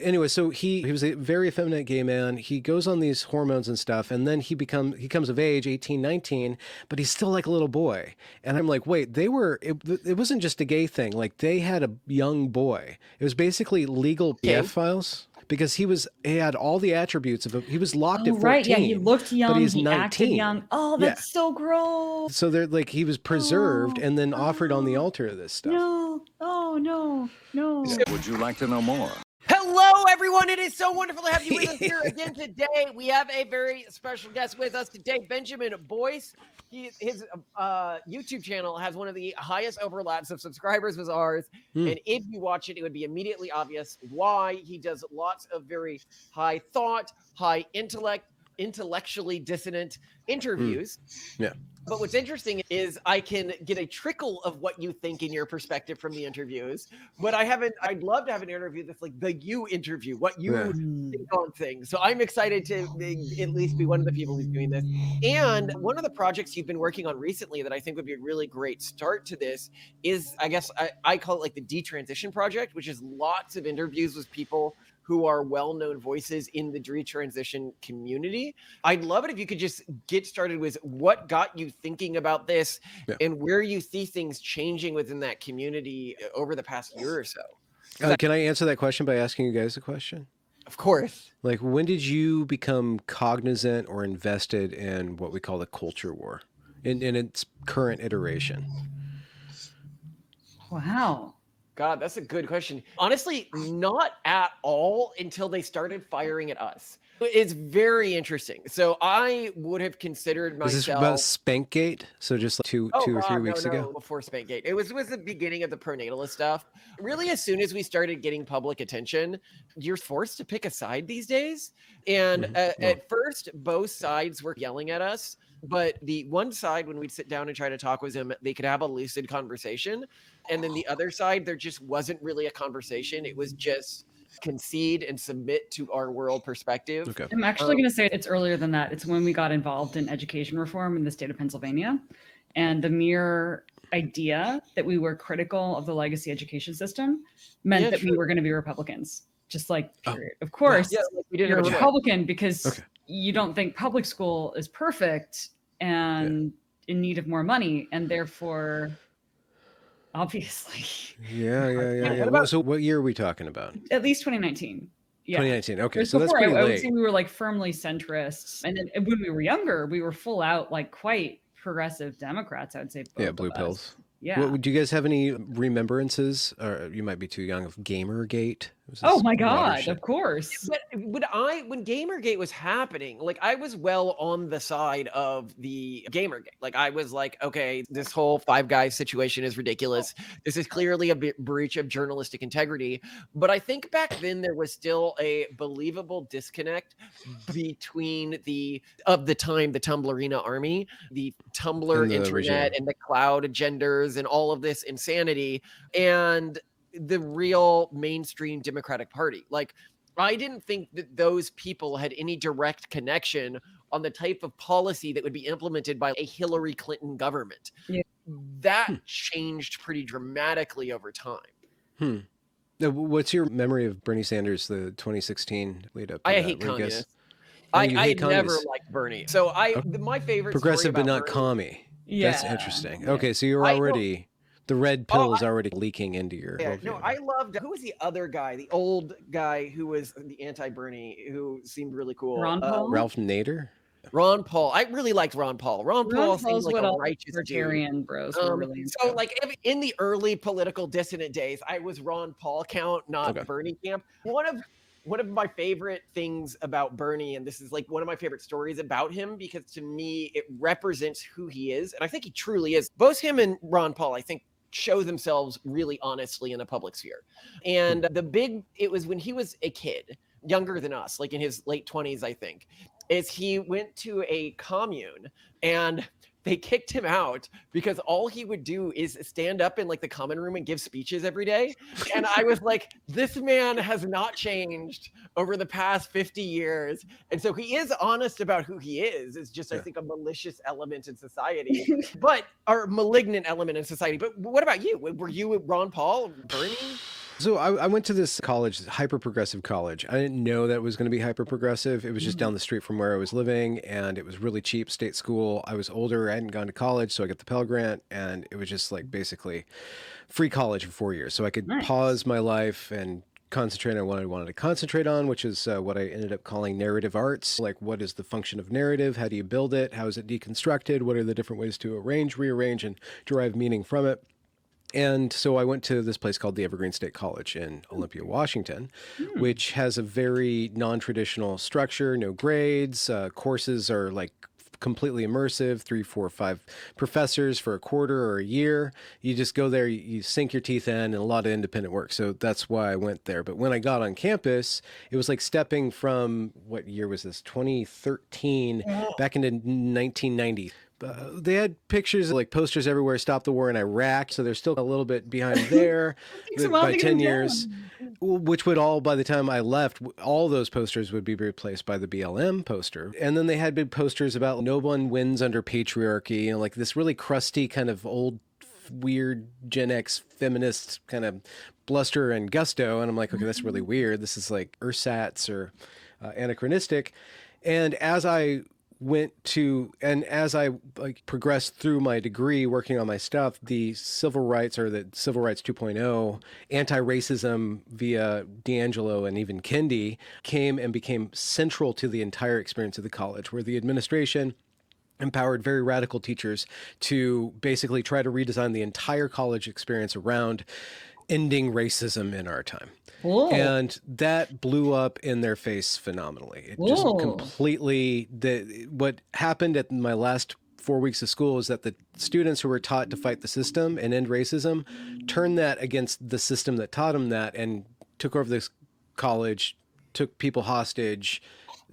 Anyway, so he was a very effeminate gay man. He goes on these hormones and stuff, and then he comes of age, 18, 19, but he's still like a little boy. And I'm like, wait, it wasn't just a gay thing. Like, they had a young boy. It was basically legal Okay. pedophiles because he had all the attributes he was locked at 14. Right. Yeah, he looked young, but he's he 19. acted young. Oh, that's so gross. So they're like, he was preserved and then offered on the altar of this stuff. No. Oh, no. Would you like to know more? Hello, everyone. It is so wonderful to have you with us here again today. We have a very special guest with us today, Benjamin Boyce. His YouTube channel has one of the highest overlaps of subscribers with ours. And if you watch it, it would be immediately obvious why. He does lots of very high thought, high intellect, intellectually dissonant interviews. Yeah. But what's interesting is I can get a trickle of what you think in your perspective from the interviews, but I'd love to have an interview that's like the you interview, what you think on things. So I'm excited to at least be one of the people who's doing this. And one of the projects you've been working on recently that I think would be a really great start to this is, I guess I call it like the Detransition project, which is lots of interviews with people who are well-known voices in the detransition community. I'd love it if you could just get started with what got you thinking about this and where you see things changing within that community over the past year or so. Can I answer that question by asking you guys a question? Of course. Like, when did you become cognizant or invested in what we call the culture war in its current iteration? Wow. God, that's a good question. Honestly, not at all until they started firing at us. It's very interesting. So I would have considered myself. Is this about Spankgate? So just like two or 3 weeks ago? Before Spankgate. It was the beginning of the pronatalist stuff. Really, as soon as we started getting public attention, you're forced to pick a side these days. And at first, both sides were yelling at us. But the one side, when we'd sit down and try to talk with them, they could have a lucid conversation. And then the other side, there just wasn't really a conversation. It was just concede and submit to our world perspective. Okay. I'm actually going to say it's earlier than that. It's when we got involved in education reform in the state of Pennsylvania. And the mere idea that we were critical of the legacy education system meant that we were going to be Republicans. Just like, period. Of course, you're a Republican because you don't think public school is perfect and in need of more money. And therefore, obviously. Yeah. So what year are we talking about? At least 2019. Yeah. 2019. Okay. So that's pretty late. I would say we were like firmly centrists. And then when we were younger, we were full out like quite progressive Democrats, I would say. Yeah, blue pills. Yeah. Do you guys have any remembrances, or you might be too young, of Gamergate? Oh my God, of course. But when Gamergate was happening, like I was well on the side of the Gamergate. Like I was like, okay, this whole Five Guys situation is ridiculous. This is clearly a breach of journalistic integrity. But I think back then there was still a believable disconnect between the Tumblrina army, the Tumblr And the internet regime. and the cloud agendas and all of this insanity and the real mainstream Democratic Party. Like, I didn't think that those people had any direct connection on the type of policy that would be implemented by a Hillary Clinton government. Yeah. That changed pretty dramatically over time. Now, what's your memory of Bernie Sanders, the 2016 lead up? I hate communists. I never liked Bernie. So my favorite progressive story but about not Bernie, commie. Yeah. That's interesting. Okay, so you're already the red pill is already leaking into your worldview. No, I loved who was the other guy, the old guy who was the anti-Bernie, who seemed really cool. Ron Paul? Ralph Nader. Ron Paul. I really liked Ron Paul. Ron Paul seems like a righteous libertarian bros were really so like in the early political dissonant days, I was Ron Paul count, not Bernie camp. One of my favorite things about Bernie, and this is like one of my favorite stories about him, because to me it represents who he is, and I think he truly is. Both him and Ron Paul, I think, show themselves really honestly in the public sphere. And it was when he was a kid, younger than us, like in his late 20s, I think, is he went to a commune and they kicked him out because all he would do is stand up in like the common room and give speeches every day. And I was like, this man has not changed over the past 50 years. And so he is honest about who he is. It's just, I think, a malicious element in society, or malignant element in society. But what about you? Were you with Ron Paul, Bernie? So I went to this college, hyper progressive college. I didn't know that it was going to be hyper progressive. It was just down the street from where I was living, and it was really cheap, state school. I was older, I hadn't gone to college, so I got the Pell Grant, and it was just like basically free college for 4 years. So I could Nice. pause my life and concentrate on what I wanted to concentrate on, which is what I ended up calling narrative arts. Like, what is the function of narrative? How do you build it? How is it deconstructed? What are the different ways to arrange, rearrange, and derive meaning from it? And so I went to this place called the Evergreen State College in Olympia, Washington, which has a very non-traditional structure, no grades. Courses are like completely immersive, 3, 4, 5 professors for a quarter or a year. You just go there, you sink your teeth in, and a lot of independent work. So that's why I went there. But when I got on campus, it was like stepping from, what year was this? 2013 back into 1990. They had pictures, like posters everywhere, stop the war in Iraq. So they're still a little bit behind there by 10 years, which would all, by the time I left, all those posters would be replaced by the BLM poster. And then they had big posters about no one wins under patriarchy, you know, like this really crusty kind of old, weird Gen X feminist kind of bluster and gusto. And I'm like, okay, that's really weird. This is like ersatz or anachronistic. And as I like progressed through my degree working on my stuff, the civil rights, or the civil rights 2.0, anti-racism via D'Angelo and even Kendi came and became central to the entire experience of the college, where the administration empowered very radical teachers to basically try to redesign the entire college experience around ending racism in our time. Whoa. And that blew up in their face phenomenally. It just completely, what happened at my last 4 weeks of school is that the students who were taught to fight the system and end racism turned that against the system that taught them that, and took over this college, took people hostage,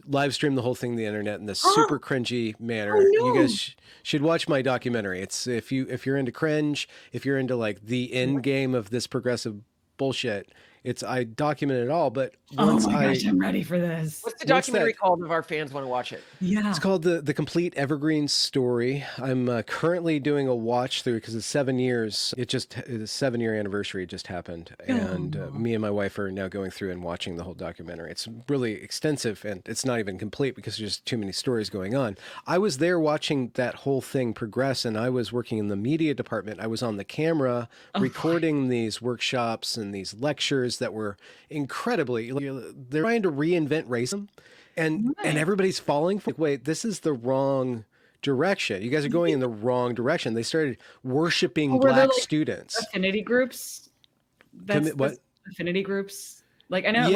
live streamed the whole thing to the internet in this super cringy manner. Oh, no. You guys should watch my documentary. It's if you're into cringe, if you're into like the end game of this progressive bullshit, I document it all. But once oh my gosh, I'm ready for this. What's the documentary called if our fans want to watch it? Yeah, it's called the Complete Evergreen Story. I'm currently doing a watch through because it's 7 years. The 7-year anniversary just happened, and me and my wife are now going through and watching the whole documentary. It's really extensive, and it's not even complete because there's just too many stories going on. I was there watching that whole thing progress, and I was working in the media department. I was on the camera recording these workshops and these lectures that were incredibly, they're trying to reinvent racism, and everybody's falling for, like, wait, this is the wrong direction. You guys are going in the wrong direction. They started worshiping black students. Affinity groups. That's affinity groups. Like, I know,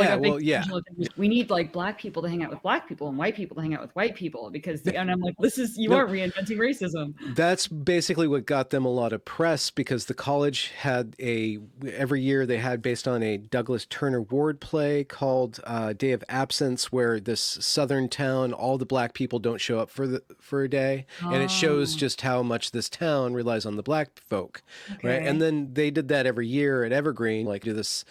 we need like black people to hang out with black people and white people to hang out with white people, because, and I'm like, you are reinventing racism. That's basically what got them a lot of press, because the college had every year they had, based on a Douglas Turner Ward play called Day of Absence, where this southern town, all the black people don't show up for a day. And it shows just how much this town relies on the black folk. Right. And then they did that every year at Evergreen, like do this,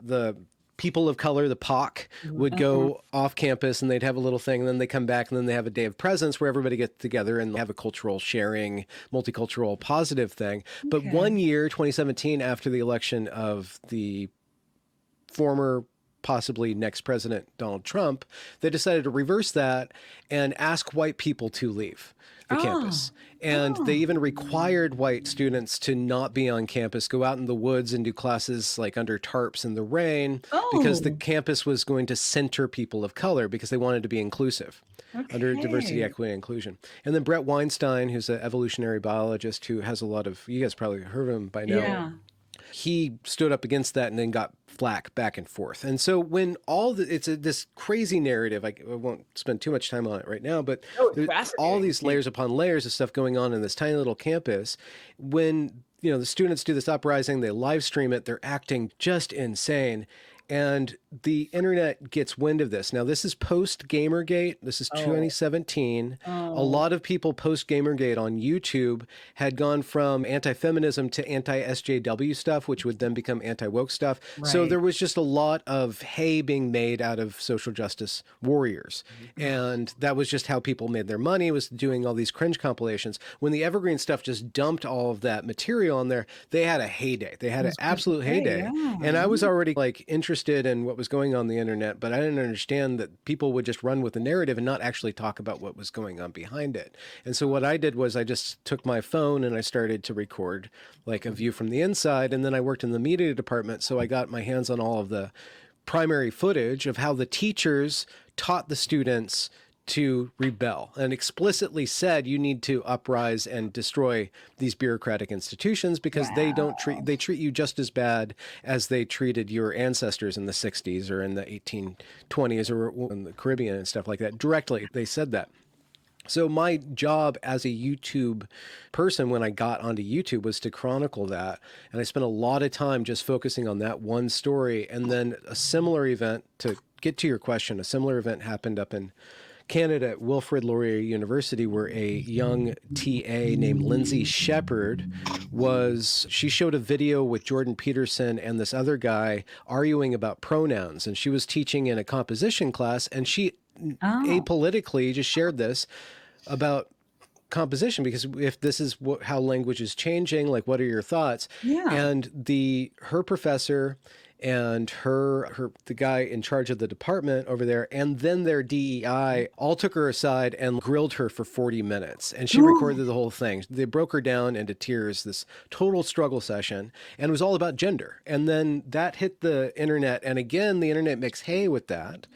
the people of color, the POC, would go off campus and they'd have a little thing, and then they come back and then they have a day of presence where everybody gets together and have a cultural sharing, multicultural, positive thing. But 1 year, 2017, after the election of the former, possibly next president, Donald Trump, they decided to reverse that and ask white people to leave the campus. And they even required white students to not be on campus, go out in the woods and do classes like under tarps in the rain, because the campus was going to center people of color, because they wanted to be inclusive under diversity, equity, and inclusion. And then Brett Weinstein, who's an evolutionary biologist who has a lot of, you guys probably heard of him by now. Yeah. He stood up against that and then got flack back and forth. And so when this crazy narrative, I won't spend too much time on it right now, but there's all these layers upon layers of stuff going on in this tiny little campus. When, the students do this uprising, they live stream it, they're acting just insane. And the internet gets wind of this. Now, this is post Gamergate. This is 2017. A lot of people post Gamergate on YouTube had gone from anti-feminism to anti-SJW stuff, which would then become anti-woke stuff. Right. So there was just a lot of hay being made out of social justice warriors. And that was just how people made their money, was doing all these cringe compilations. When the Evergreen stuff just dumped all of that material on there, they had a heyday. They had an absolute heyday. Yeah. And I was already like interested in what was going on the internet, but I didn't understand that people would just run with the narrative and not actually talk about what was going on behind it. And so what I did was I just took my phone and I started to record like a view from the inside. And then I worked in the media department. So I got my hands on all of the primary footage of how the teachers taught the students to rebel and explicitly said you need to uprise and destroy these bureaucratic institutions because they treat you just as bad as they treated your ancestors in the 60s or in the 1820s or in the Caribbean and stuff like that. Directly, they said that. So my job as a YouTube person when I got onto YouTube was to chronicle that. And I spent a lot of time just focusing on that one story. And then a similar event, to get to your question, a similar event happened up in Canada at Wilfrid Laurier University, where a young TA named Lindsay Shepherd she showed a video with Jordan Peterson and this other guy arguing about pronouns. And she was teaching in a composition class, and she apolitically just shared this about composition, because if this is how language is changing, like, what are your thoughts? Yeah. And her professor and the guy in charge of the department over there, and then their DEI all took her aside and grilled her for 40 minutes. And she recorded the whole thing. They broke her down into tears, this total struggle session, and it was all about gender. And then that hit the internet. And again, the internet makes hay with that.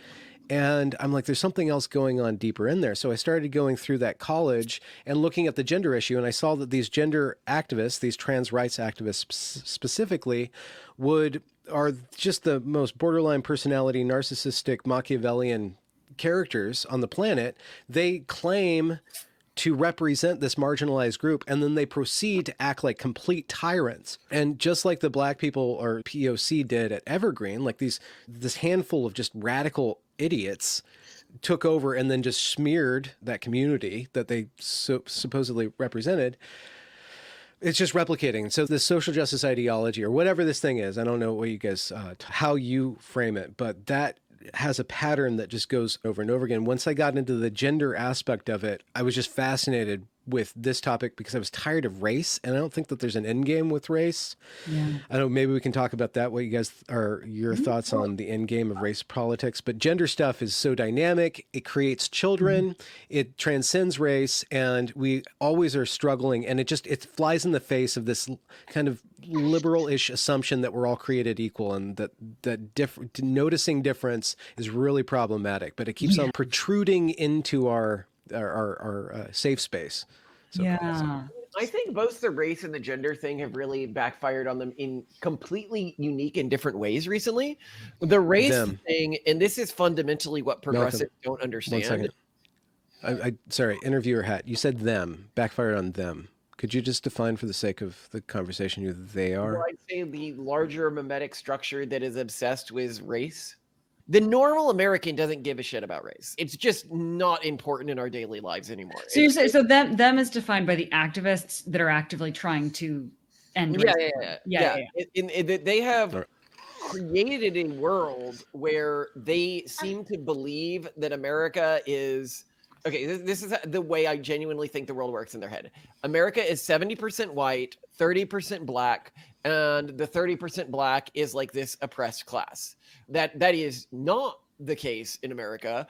And I'm like, there's something else going on deeper in there. So I started going through that college and looking at the gender issue. And I saw that these gender activists, these trans rights activists specifically, are just the most borderline personality, narcissistic, Machiavellian characters on the planet. They claim to represent this marginalized group, and then they proceed to act like complete tyrants. And just like the Black people or POC did at Evergreen, like this handful of just radical idiots took over and then just smeared that community that they supposedly represented. It's just replicating. So this social justice ideology, or whatever this thing is, I don't know what you guys, how you frame it, but that has a pattern that just goes over and over again. Once I got into the gender aspect of it, I was just fascinated with this topic because I was tired of race, and I don't think that there's an end game with race. Yeah. I don't know, maybe we can talk about that, what you guys are, your thoughts on the end game of race politics. But gender stuff is so dynamic. It creates children, it transcends race, and we always are struggling, and it flies in the face of this kind of liberal-ish assumption that we're all created equal, and that noticing difference is really problematic, but it keeps on protruding into our safe space. So I think both the race and the gender thing have really backfired on them in completely unique and different ways recently. The race thing, and this is fundamentally what progressives don't understand. 1 second. Sorry, interviewer hat. You said them, backfired on them. Could you just define, for the sake of the conversation, who they are? Well, I'd say the larger mimetic structure that is obsessed with race. The normal American doesn't give a shit about race. It's just not important in our daily lives anymore. So you're saying, so them is defined by the activists that are actively trying to end racism. Yeah. They have created a world where they seem to believe that America is... Okay, this is the way I genuinely think the world works in their head. America is 70% white, 30% black, and the 30% black is like this oppressed class. That is not the case in America.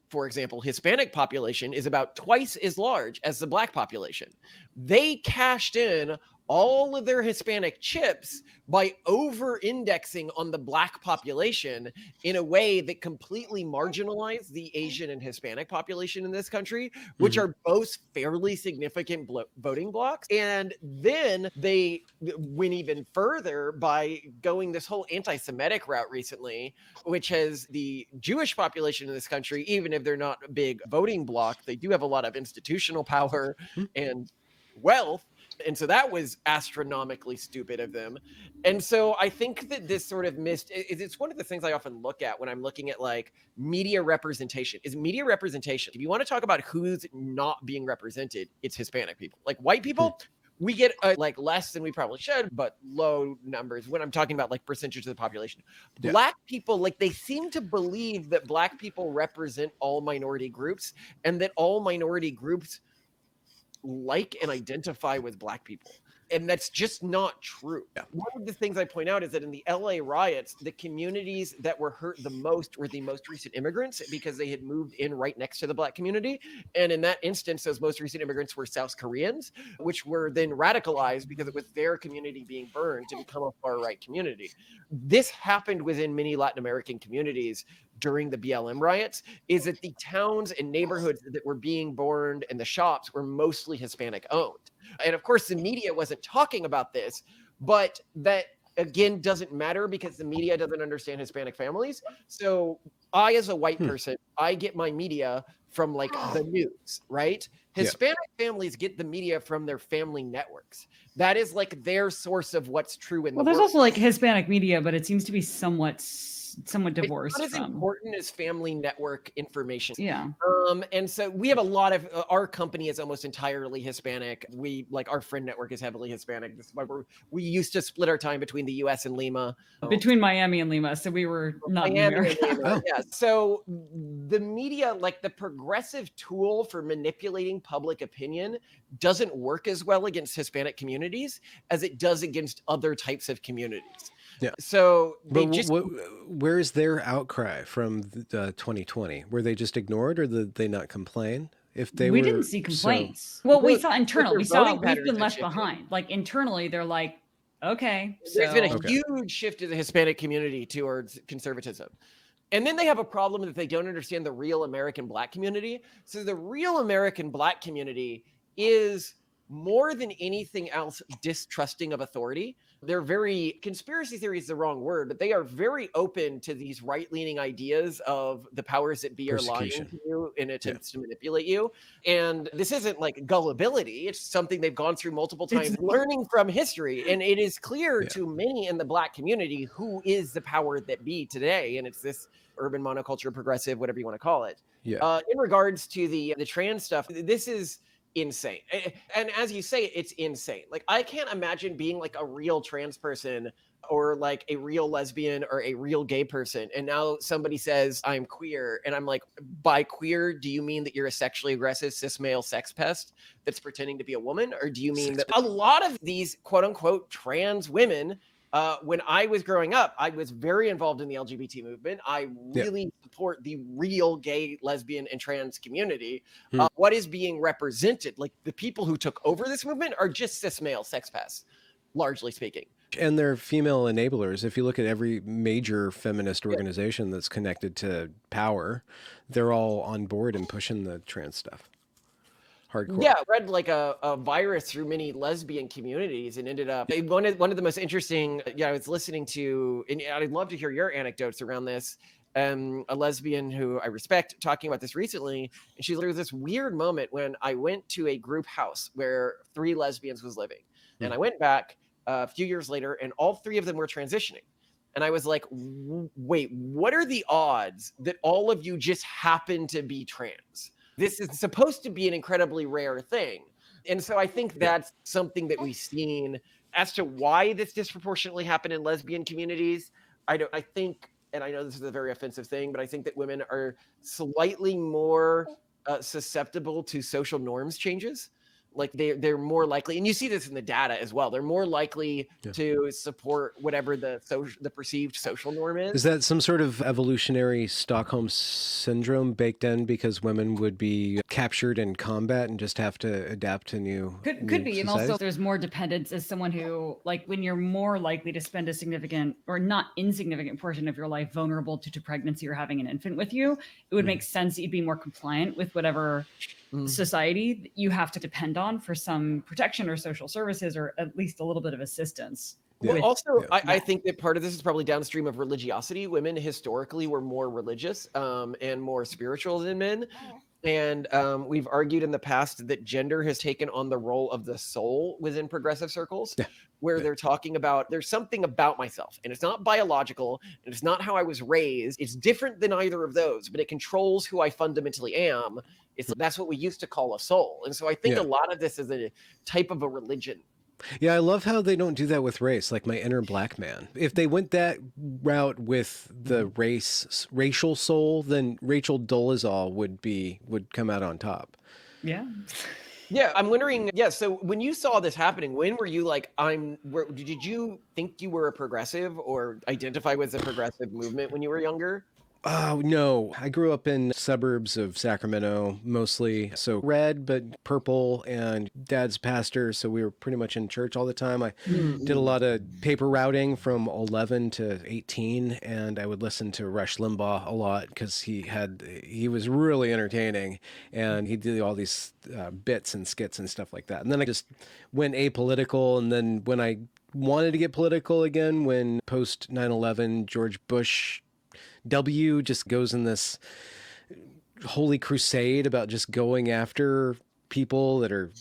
For example, Hispanic population is about twice as large as the black population. They cashed in all of their Hispanic chips by over-indexing on the black population in a way that completely marginalized the Asian and Hispanic population in this country, which are both fairly significant voting blocks. And then they went even further by going this whole anti-Semitic route recently, which has the Jewish population in this country, even if they're not a big voting bloc, they do have a lot of institutional power and wealth. And so that was astronomically stupid of them. And so I think that this sort of it's one of the things I often look at when I'm looking at like media representation. Is media representation. If you want to talk about who's not being represented, it's Hispanic people. Like white people, we get like less than we probably should, but low numbers when I'm talking about like percentage of the population. Yeah. Black people, like they seem to believe that Black people represent all minority groups and that all minority groups like and identify with Black people. And that's just not true. Yeah. One of the things I point out is that in the LA riots, the communities that were hurt the most were the most recent immigrants because they had moved in right next to the Black community. And in that instance, those most recent immigrants were South Koreans, which were then radicalized because it was their community being burned to become a far-right community. This happened within many Latin American communities during the BLM riots, is that the towns and neighborhoods that were being burned and the shops were mostly Hispanic owned. And of course, the media wasn't talking about this, but that again doesn't matter because the media doesn't understand Hispanic families. So I, as a white person, I get my media from like the news, right? Hispanic families get the media from their family networks. That is like their source of what's true in the world. Well, there's also like Hispanic media, but it seems to be somewhat divorced. It's not as important as family network information. Yeah. And so we have a lot of our company is almost entirely Hispanic. We like our friend network is heavily Hispanic. This is why we used to split our time between the US and Lima. Between Miami and Lima. So we were not Miami in America. and Lima, yeah. So the media, like the progressive tool for manipulating public opinion, doesn't work as well against Hispanic communities as it does against other types of communities. Yeah. So they where is their outcry from 2020? Were they just ignored, or did they not complain? If they we didn't see complaints. Well, we saw internal. We saw we've been left behind. Like internally, they're like, okay. There's been a huge shift in the Hispanic community towards conservatism. And then they have a problem that they don't understand the real American Black community. So the real American Black community is more than anything else distrusting of authority. They're very, conspiracy theory is the wrong word, but they are very open to these right-leaning ideas of the powers that be are lying to you in attempts to manipulate you. And this isn't like gullibility. It's something they've gone through multiple times, learning from history. And it is clear to many in the Black community who is the power that be today. And it's this urban monoculture, progressive, whatever you want to call it. Yeah. In regards to the trans stuff, this is insane. And as you say, it's insane. Like I can't imagine being like a real trans person or like a real lesbian or a real gay person. And now somebody says I'm queer. And I'm like, by queer, do you mean that you're a sexually aggressive cis male sex pest that's pretending to be a woman? Or do you mean that a lot of these quote unquote trans women, when I was growing up, I was very involved in the LGBT movement. I really support the real gay, lesbian, and trans community. What is being represented, like the people who took over this movement are just cis male sex pests, largely speaking. And they're female enablers. If you look at every major feminist organization that's connected to power, they're all on board and pushing the trans stuff. Hardcore. Yeah, I read like a virus through many lesbian communities and ended up one of the most interesting. I was listening to, and I'd love to hear your anecdotes around this. A lesbian who I respect talking about this recently, and there was this weird moment when I went to a group house where 3 lesbians was living, and I went back a few years later, and all 3 of them were transitioning. And I was like, wait, what are the odds that all of you just happen to be trans? This is supposed to be an incredibly rare thing. And so I think that's something that we've seen as to why this disproportionately happened in lesbian communities. I think, and I know this is a very offensive thing, but I think that women are slightly more susceptible to social norms changes. Like they're more likely, and you see this in the data as well, they're more likely to support whatever the perceived social norm is. Is that some sort of evolutionary Stockholm syndrome baked in because women would be captured in combat and just have to adapt to new could be societies? And also there's more dependence as someone who, like, when you're more likely to spend a significant or not insignificant portion of your life vulnerable to pregnancy or having an infant with you, it would make sense that you'd be more compliant with whatever society you have to depend on for some protection or social services, or at least a little bit of assistance. Well, also, I think that part of this is probably downstream of religiosity. Women historically were more religious and more spiritual than men. And we've argued in the past that gender has taken on the role of the soul within progressive circles, where they're talking about there's something about myself, and it's not biological, and it's not how I was raised. It's different than either of those, but it controls who I fundamentally am. That's what we used to call a soul. And so I think a lot of this is a type of a religion. Yeah, I love how they don't do that with race, like my inner black man. If they went that route with the racial soul, then Rachel Dolezal would come out on top. Yeah. Yeah, I'm wondering, so when you saw this happening, when were you like, did you think you were a progressive or identify with the progressive movement when you were younger? Oh, no. I grew up in suburbs of Sacramento, mostly. So red, but purple, and dad's pastor. So we were pretty much in church all the time. I did a lot of paper routing from 11 to 18, and I would listen to Rush Limbaugh a lot because he was really entertaining, and he did all these bits and skits and stuff like that. And then I just went apolitical. And then when I wanted to get political again, when post 9/11, George Bush W just goes in this holy crusade about just going after people that are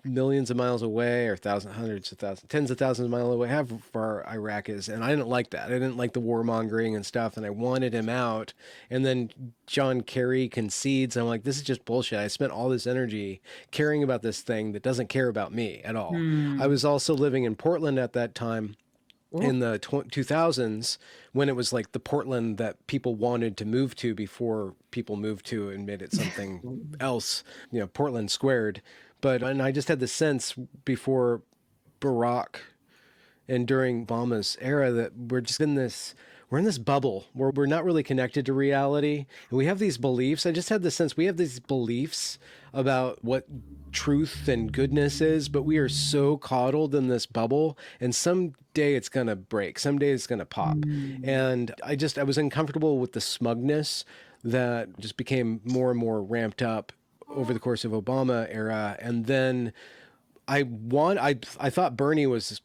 millions of miles away, or hundreds of thousands, tens of thousands of miles away, however far Iraq is. And I didn't like that. I didn't like the warmongering and stuff, and I wanted him out. And then John Kerry concedes. I'm like, this is just bullshit. I spent all this energy caring about this thing that doesn't care about me at all. I was also living in Portland at that time, in the 2000s, when it was like the Portland that people wanted to move to before people moved to and made it something else, Portland squared. And I just had the sense before Barack and during Obama's era that we're in this bubble where we're not really connected to reality. And we have these beliefs. I just had the sense we have these beliefs about what truth and goodness is, but we are so coddled in this bubble, and someday it's going to break. Someday it's going to pop. And I was uncomfortable with the smugness that just became more and more ramped up over the course of Obama era. And then I thought Bernie was,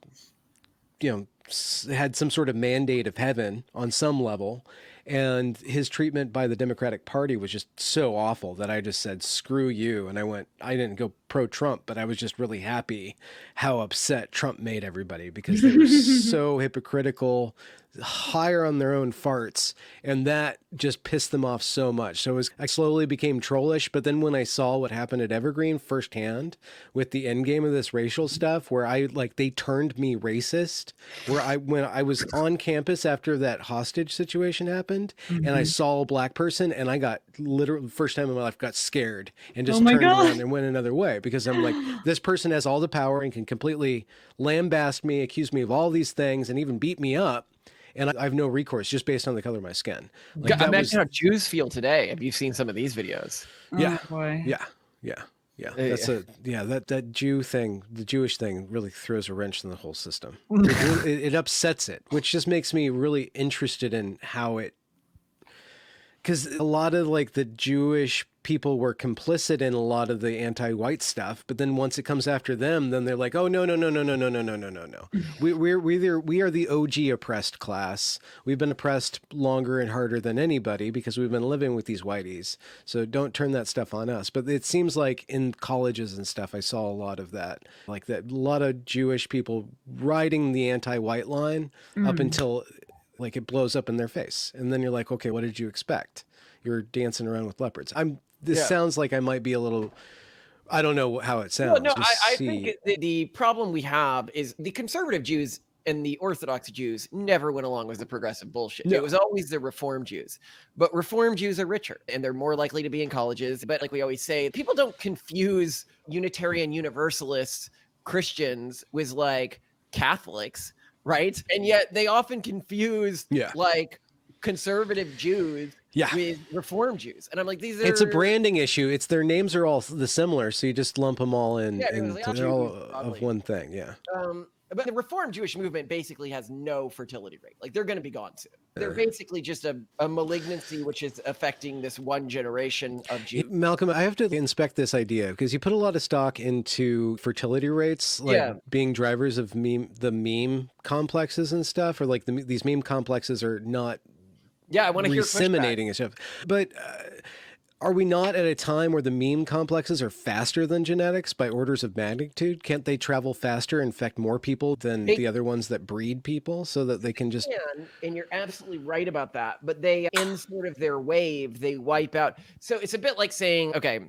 had some sort of mandate of heaven on some level, and his treatment by the Democratic Party was just so awful that I just said, screw you. And I didn't go pro-Trump, but I was just really happy how upset Trump made everybody, because they were so hypocritical, higher on their own farts, and that just pissed them off so much. So I slowly became trollish, but then when I saw what happened at Evergreen firsthand with the end game of this racial stuff, where they turned me racist, when I was on campus after that hostage situation happened, and I saw a black person, and I got literally, first time in my life, got scared and just turned around and went another way, because I'm like, this person has all the power and can completely lambaste me, accuse me of all these things, and even beat me up. And I have no recourse just based on the color of my skin. Imagine how Jews feel today. Have you seen some of these videos? Yeah. Oh, boy. Yeah. That's that Jew thing, the Jewish thing, really throws a wrench in the whole system. It upsets it, which just makes me really interested in how because a lot of the Jewish people were complicit in a lot of the anti-white stuff, but then once it comes after them, then they're like, oh, no. We are the OG oppressed class. We've been oppressed longer and harder than anybody because we've been living with these whiteys. So don't turn that stuff on us. But it seems like in colleges and stuff, I saw a lot of that, a lot of Jewish people riding the anti-white line up until it blows up in their face. And then you're like, okay, what did you expect? You're dancing around with leopards. This sounds like I might be a little, I don't know how it sounds. No, I think the problem we have is the conservative Jews and the Orthodox Jews never went along with the progressive bullshit. No. It was always the Reform Jews. But Reform Jews are richer, and they're more likely to be in colleges. But like we always say, people don't confuse Unitarian Universalist Christians with Catholics, right? And yet they often confuse conservative Jews with Reform Jews. And I'm like, it's a branding issue. It's their names are all similar, so you just lump them all in. They're all of one thing. Yeah. But the Reformed Jewish movement basically has no fertility rate. They're going to be gone soon. They're basically just a malignancy which is affecting this one generation of Jews. Malcolm, I have to inspect this idea because you put a lot of stock into fertility rates, being drivers of the meme complexes and stuff, or these meme complexes are not. Yeah, I want to hear disseminating and stuff. But Are we not at a time where the meme complexes are faster than genetics by orders of magnitude? Can't they travel faster, infect more people than the other ones that breed people so that they can just... And you're absolutely right about that. But they, in sort of their wave, they wipe out. So it's a bit like saying, okay,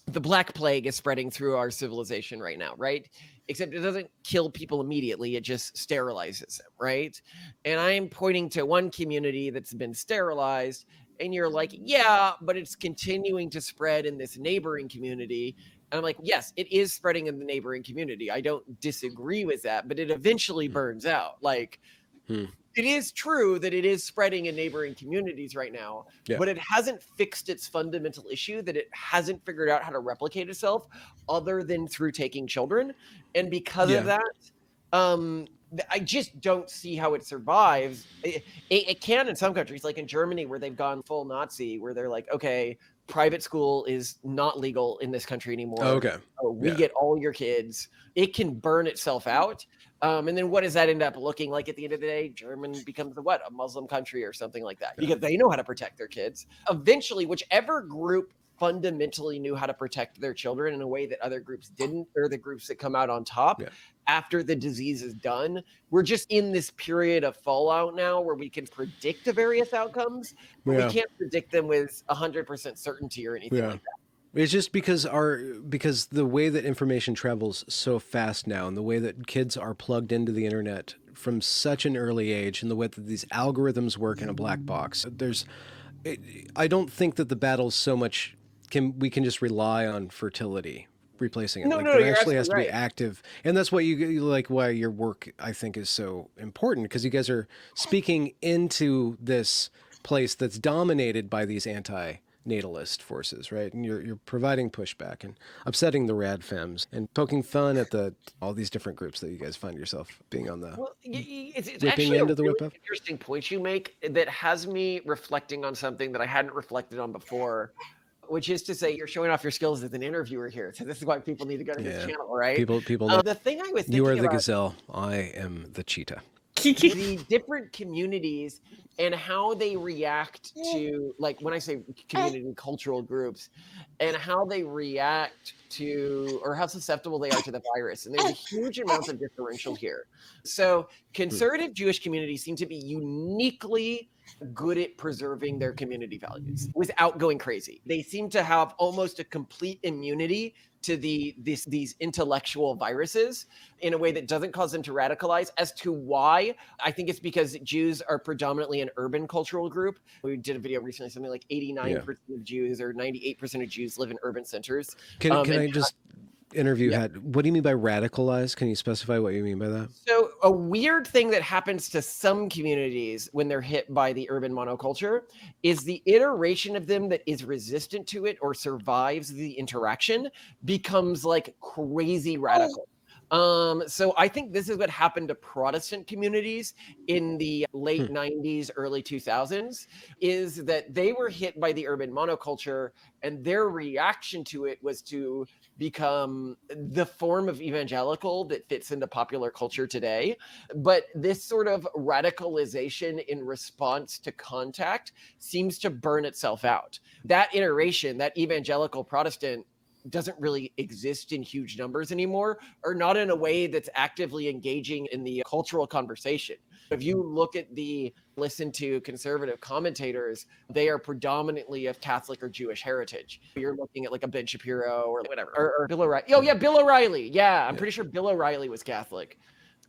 the Black Plague is spreading through our civilization right now, right? Except it doesn't kill people immediately. It just sterilizes them, right? And I'm pointing to one community that's been sterilized, and you're like, yeah, but it's continuing to spread in this neighboring community. And I'm like, yes, it is spreading in the neighboring community. I don't disagree with that, but it eventually burns out. Like, it is true that it is spreading in neighboring communities right now, but it hasn't fixed its fundamental issue that it hasn't figured out how to replicate itself other than through taking children. And because of that, I just don't see how it survives. It can in some countries, like in Germany, where they've gone full Nazi, where they're like, okay, private school is not legal in this country anymore. Okay. We get all your kids. It can burn itself out. And then what does that end up looking like at the end of the day? Germany becomes a Muslim country or something like that, because they know how to protect their kids. Eventually, whichever group fundamentally knew how to protect their children in a way that other groups didn't, or the groups that come out on top after the disease is done, we're just in this period of fallout now where we can predict the various outcomes, but we can't predict them with 100% certainty or anything like that. It's just because the way that information travels so fast now, and the way that kids are plugged into the internet from such an early age, and the way that these algorithms work in a black box, I don't think that the battle's so much we can just rely on fertility replacing it. There actually has to be active, and that's what you like. Why your work, I think, is so important, because you guys are speaking into this place that's dominated by these anti-natalist forces, right? And you're providing pushback and upsetting the rad femmes and poking fun at all these different groups that you guys find yourself being on the it's actually end of the really whip up. Interesting point you make that has me reflecting on something that I hadn't reflected on before, which is to say, you're showing off your skills as an interviewer here. So this is why people need to go to his channel, right? People know. The thing I was thinking You are the about, gazelle. I am the cheetah. the different communities and how they react to, like, when I say community cultural groups, and how they react to, or how susceptible they are to the virus. And there's a huge amount of differential here. So conservative Jewish communities seem to be uniquely good at preserving their community values without going crazy. They seem to have almost a complete immunity to these intellectual viruses in a way that doesn't cause them to radicalize. As to why, I think it's because Jews are predominantly an urban cultural group. We did a video recently, something like 89% of Jews or 98% of Jews live in urban centers. Can I just interview what do you mean by radicalized? Can you specify what you mean by that? So a weird thing that happens to some communities when they're hit by the urban monoculture is the iteration of them that is resistant to it or survives the interaction becomes like crazy radical. So I think this is what happened to Protestant communities in the late 90s, early 2000s, is that they were hit by the urban monoculture, and their reaction to it was to become the form of evangelical that fits into popular culture today. But this sort of radicalization in response to contact seems to burn itself out. That iteration, that evangelical Protestant, doesn't really exist in huge numbers anymore, or not in a way that's actively engaging in the cultural conversation. If you look at listen to conservative commentators, they are predominantly of Catholic or Jewish heritage. You're looking at like a Ben Shapiro or whatever, or Bill O'Reilly. Oh yeah, Bill O'Reilly. Yeah, I'm pretty sure Bill O'Reilly was Catholic.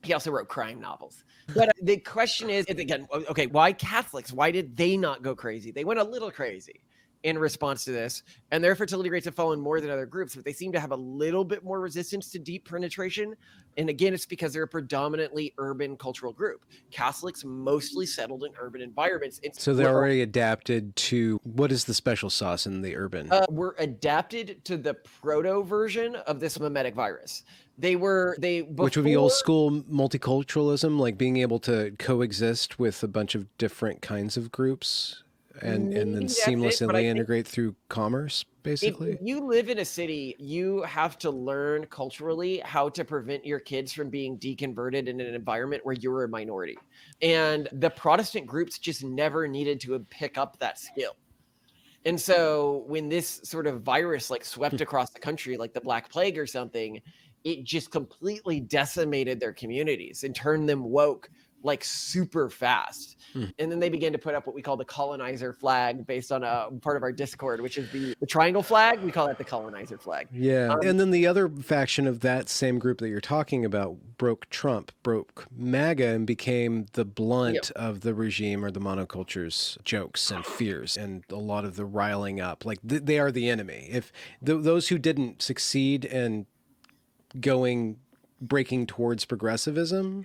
He also wrote crime novels. But the question is, again, okay, why Catholics? Why did they not go crazy? They went a little crazy in response to this, and their fertility rates have fallen more than other groups, but they seem to have a little bit more resistance to deep penetration. And again, it's because they're a predominantly urban cultural group. Catholics mostly settled in urban environments. So they're already adapted to, what is the special sauce in the urban? We're adapted to the proto version of this mimetic virus. Which would be old school multiculturalism, like being able to coexist with a bunch of different kinds of groups. And then seamlessly integrate through commerce, basically. If you live in a city, you have to learn culturally how to prevent your kids from being deconverted in an environment where you're a minority. And the Protestant groups just never needed to pick up that skill. And so when this sort of virus like swept across the country, like the Black Plague or something, it just completely decimated their communities and turned them woke like super fast. And then they began to put up what we call the colonizer flag based on a part of our Discord, which is the triangle flag. We call that the colonizer flag. Yeah. And then the other faction of that same group that you're talking about broke Trump, broke MAGA, and became the blunt of the regime or the monoculture's jokes and fears and a lot of the riling up. Like they are the enemy. If those who didn't succeed in breaking towards progressivism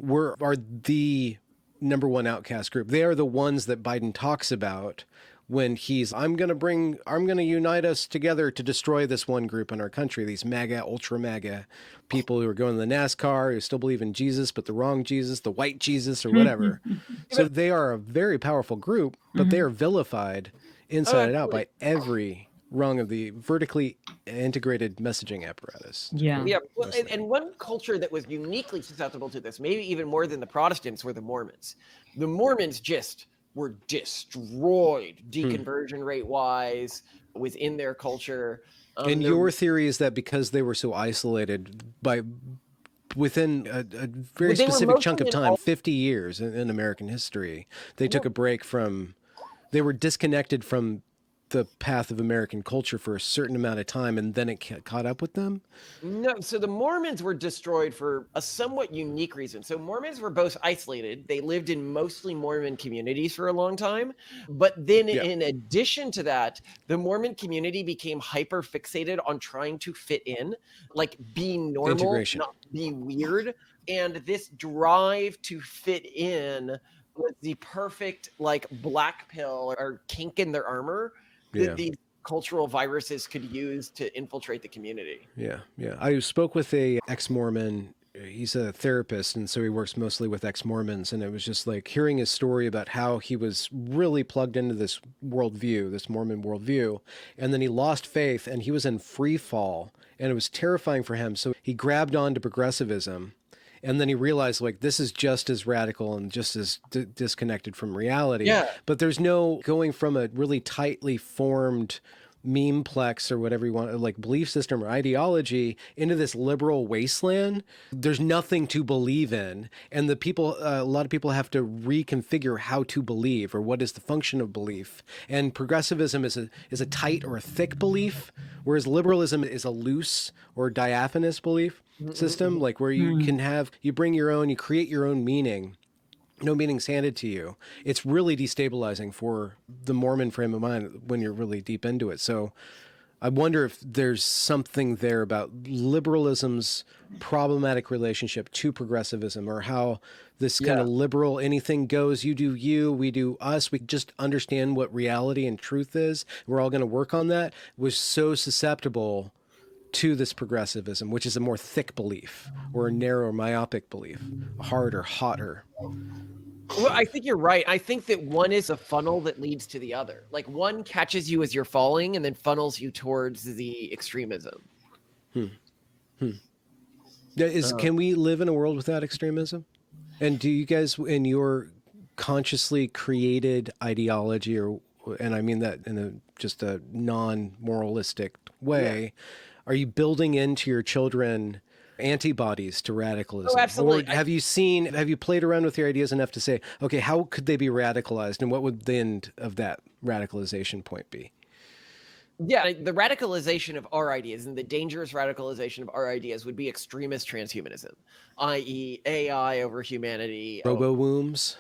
are the number one outcast group. They are the ones that Biden talks about when I'm going to unite us together to destroy this one group in our country, these MAGA, ultra MAGA people who are going to the NASCAR, who still believe in Jesus, but the wrong Jesus, the white Jesus or whatever. So they are a very powerful group, but they are vilified inside and out by every rung of the vertically integrated messaging apparatus. Yeah. Well, and one culture that was uniquely susceptible to this, maybe even more than the Protestants, were the Mormons. The Mormons just were destroyed deconversion rate wise within their culture. And your theory is that because they were so isolated within a very specific chunk of time, 50 years in American history, they took a break they were disconnected from the path of American culture for a certain amount of time, and then it caught up with them? No, so the Mormons were destroyed for a somewhat unique reason. So Mormons were both isolated. They lived in mostly Mormon communities for a long time. But then in addition to that, the Mormon community became hyper fixated on trying to fit in, like be normal, not be weird. And this drive to fit in was the perfect like black pill or kink in their armor that these cultural viruses could use to infiltrate the community. Yeah. I spoke with a ex-Mormon. He's a therapist, and so he works mostly with ex-Mormons, and it was just like hearing his story about how he was really plugged into this worldview, this Mormon worldview, and then he lost faith, and he was in free fall, and it was terrifying for him. So he grabbed on to progressivism, and then he realized, like, this is just as radical and just as disconnected from reality. Yeah. But there's no going from a really tightly formed memeplex or whatever you want, like belief system or ideology, into this liberal wasteland. There's nothing to believe in. And a lot of people have to reconfigure how to believe or what is the function of belief. And progressivism is a tight or a thick belief, whereas liberalism is a loose or diaphanous belief system, like where you you bring your own, you create your own meaning. No meaning's handed to you. It's really destabilizing for the Mormon frame of mind when you're really deep into it. So I wonder if there's something there about liberalism's problematic relationship to progressivism, or how this kind of liberal, anything goes, you do you, we do us, we just understand what reality and truth is, we're all going to work on that, was so susceptible to this progressivism, which is a more thick belief or a narrow myopic belief, harder, hotter. Well, I think you're right. I think that one is a funnel that leads to the other. Like one catches you as you're falling and then funnels you towards the extremism. Can we live in a world without extremism? And do you guys, in your consciously created ideology, and I mean that in just a non-moralistic way, are you building into your children antibodies to radicalism? Oh, absolutely. Or have you played around with your ideas enough to say, okay, how could they be radicalized, and what would the end of that radicalization point be? Yeah, the radicalization of our ideas and the dangerous radicalization of our ideas would be extremist transhumanism, i.e. AI over humanity. Robo-wombs?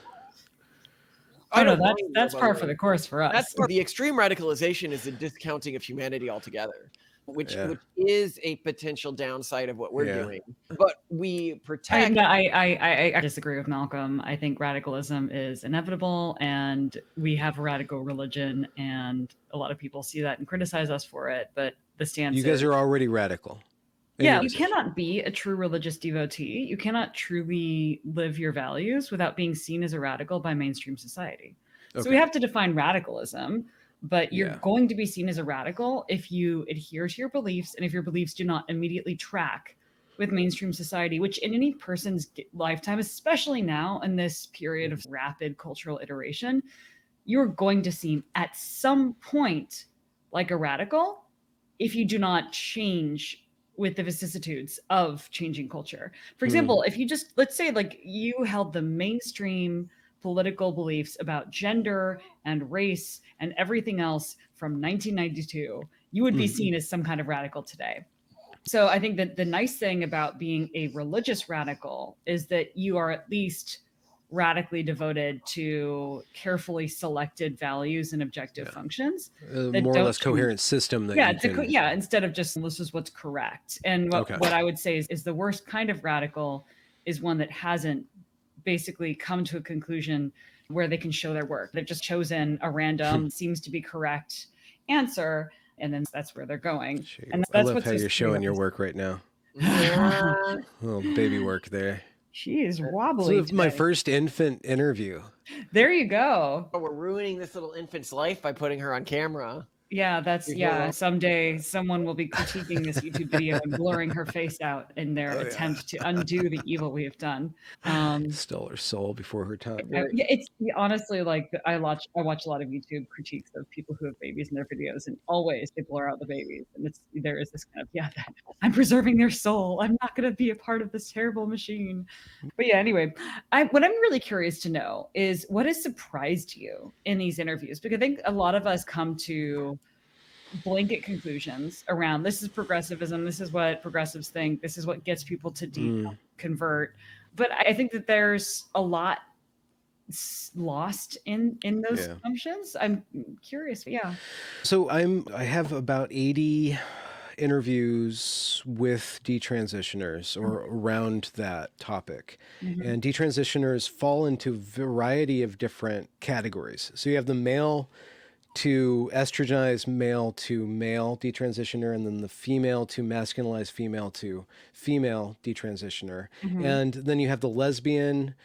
That's par for the course for us. The extreme radicalization is the discounting of humanity altogether, which is a potential downside of what we're doing. But we protect. I disagree with Malcolm. I think radicalism is inevitable, and we have a radical religion, and a lot of people see that and criticize us for it. But the stance, you guys are already radical. Yeah, you cannot be a true religious devotee. You cannot truly live your values without being seen as a radical by mainstream society. So we have to define radicalism, but you're going to be seen as a radical if you adhere to your beliefs, and if your beliefs do not immediately track with mainstream society, which in any person's lifetime, especially now in this period of rapid cultural iteration, you're going to seem at some point like a radical if you do not change with the vicissitudes of changing culture. For example, if you just, let's say like you held the mainstream political beliefs about gender and race and everything else from 1992, you would be seen as some kind of radical today. So I think that the nice thing about being a religious radical is that you are at least radically devoted to carefully selected values and objective functions. More or less coherent system that you can... instead of just this is what's correct. And what I would say is the worst kind of radical is one that hasn't basically come to a conclusion where they can show their work. They've just chosen a random, seems to be correct answer, and then that's where they're going. And I love how you're showing your work right now. Little baby work there. She is wobbly. This is my first infant interview. There you go. Oh, we're ruining this little infant's life by putting her on camera. Yeah, someday someone will be critiquing this YouTube video and blurring her face out in their attempt to undo the evil we have done. Stole her soul before her time. It's honestly like I watch a lot of YouTube critiques of people who have babies in their videos, and always they blur out the babies, and there is this kind of I'm preserving their soul. I'm not going to be a part of this terrible machine. But yeah, anyway, what I'm really curious to know is what has surprised you in these interviews, because I think a lot of us come to blanket conclusions around this is progressivism, this is what progressives think, this is what gets people to convert. But I think that there's a lot lost in those assumptions. I'm curious. So I have about 80 interviews with detransitioners or around that topic. And detransitioners fall into a variety of different categories. So you have the male to estrogenized male to male detransitioner, and then the female to masculinized female to female detransitioner. And then you have the lesbian,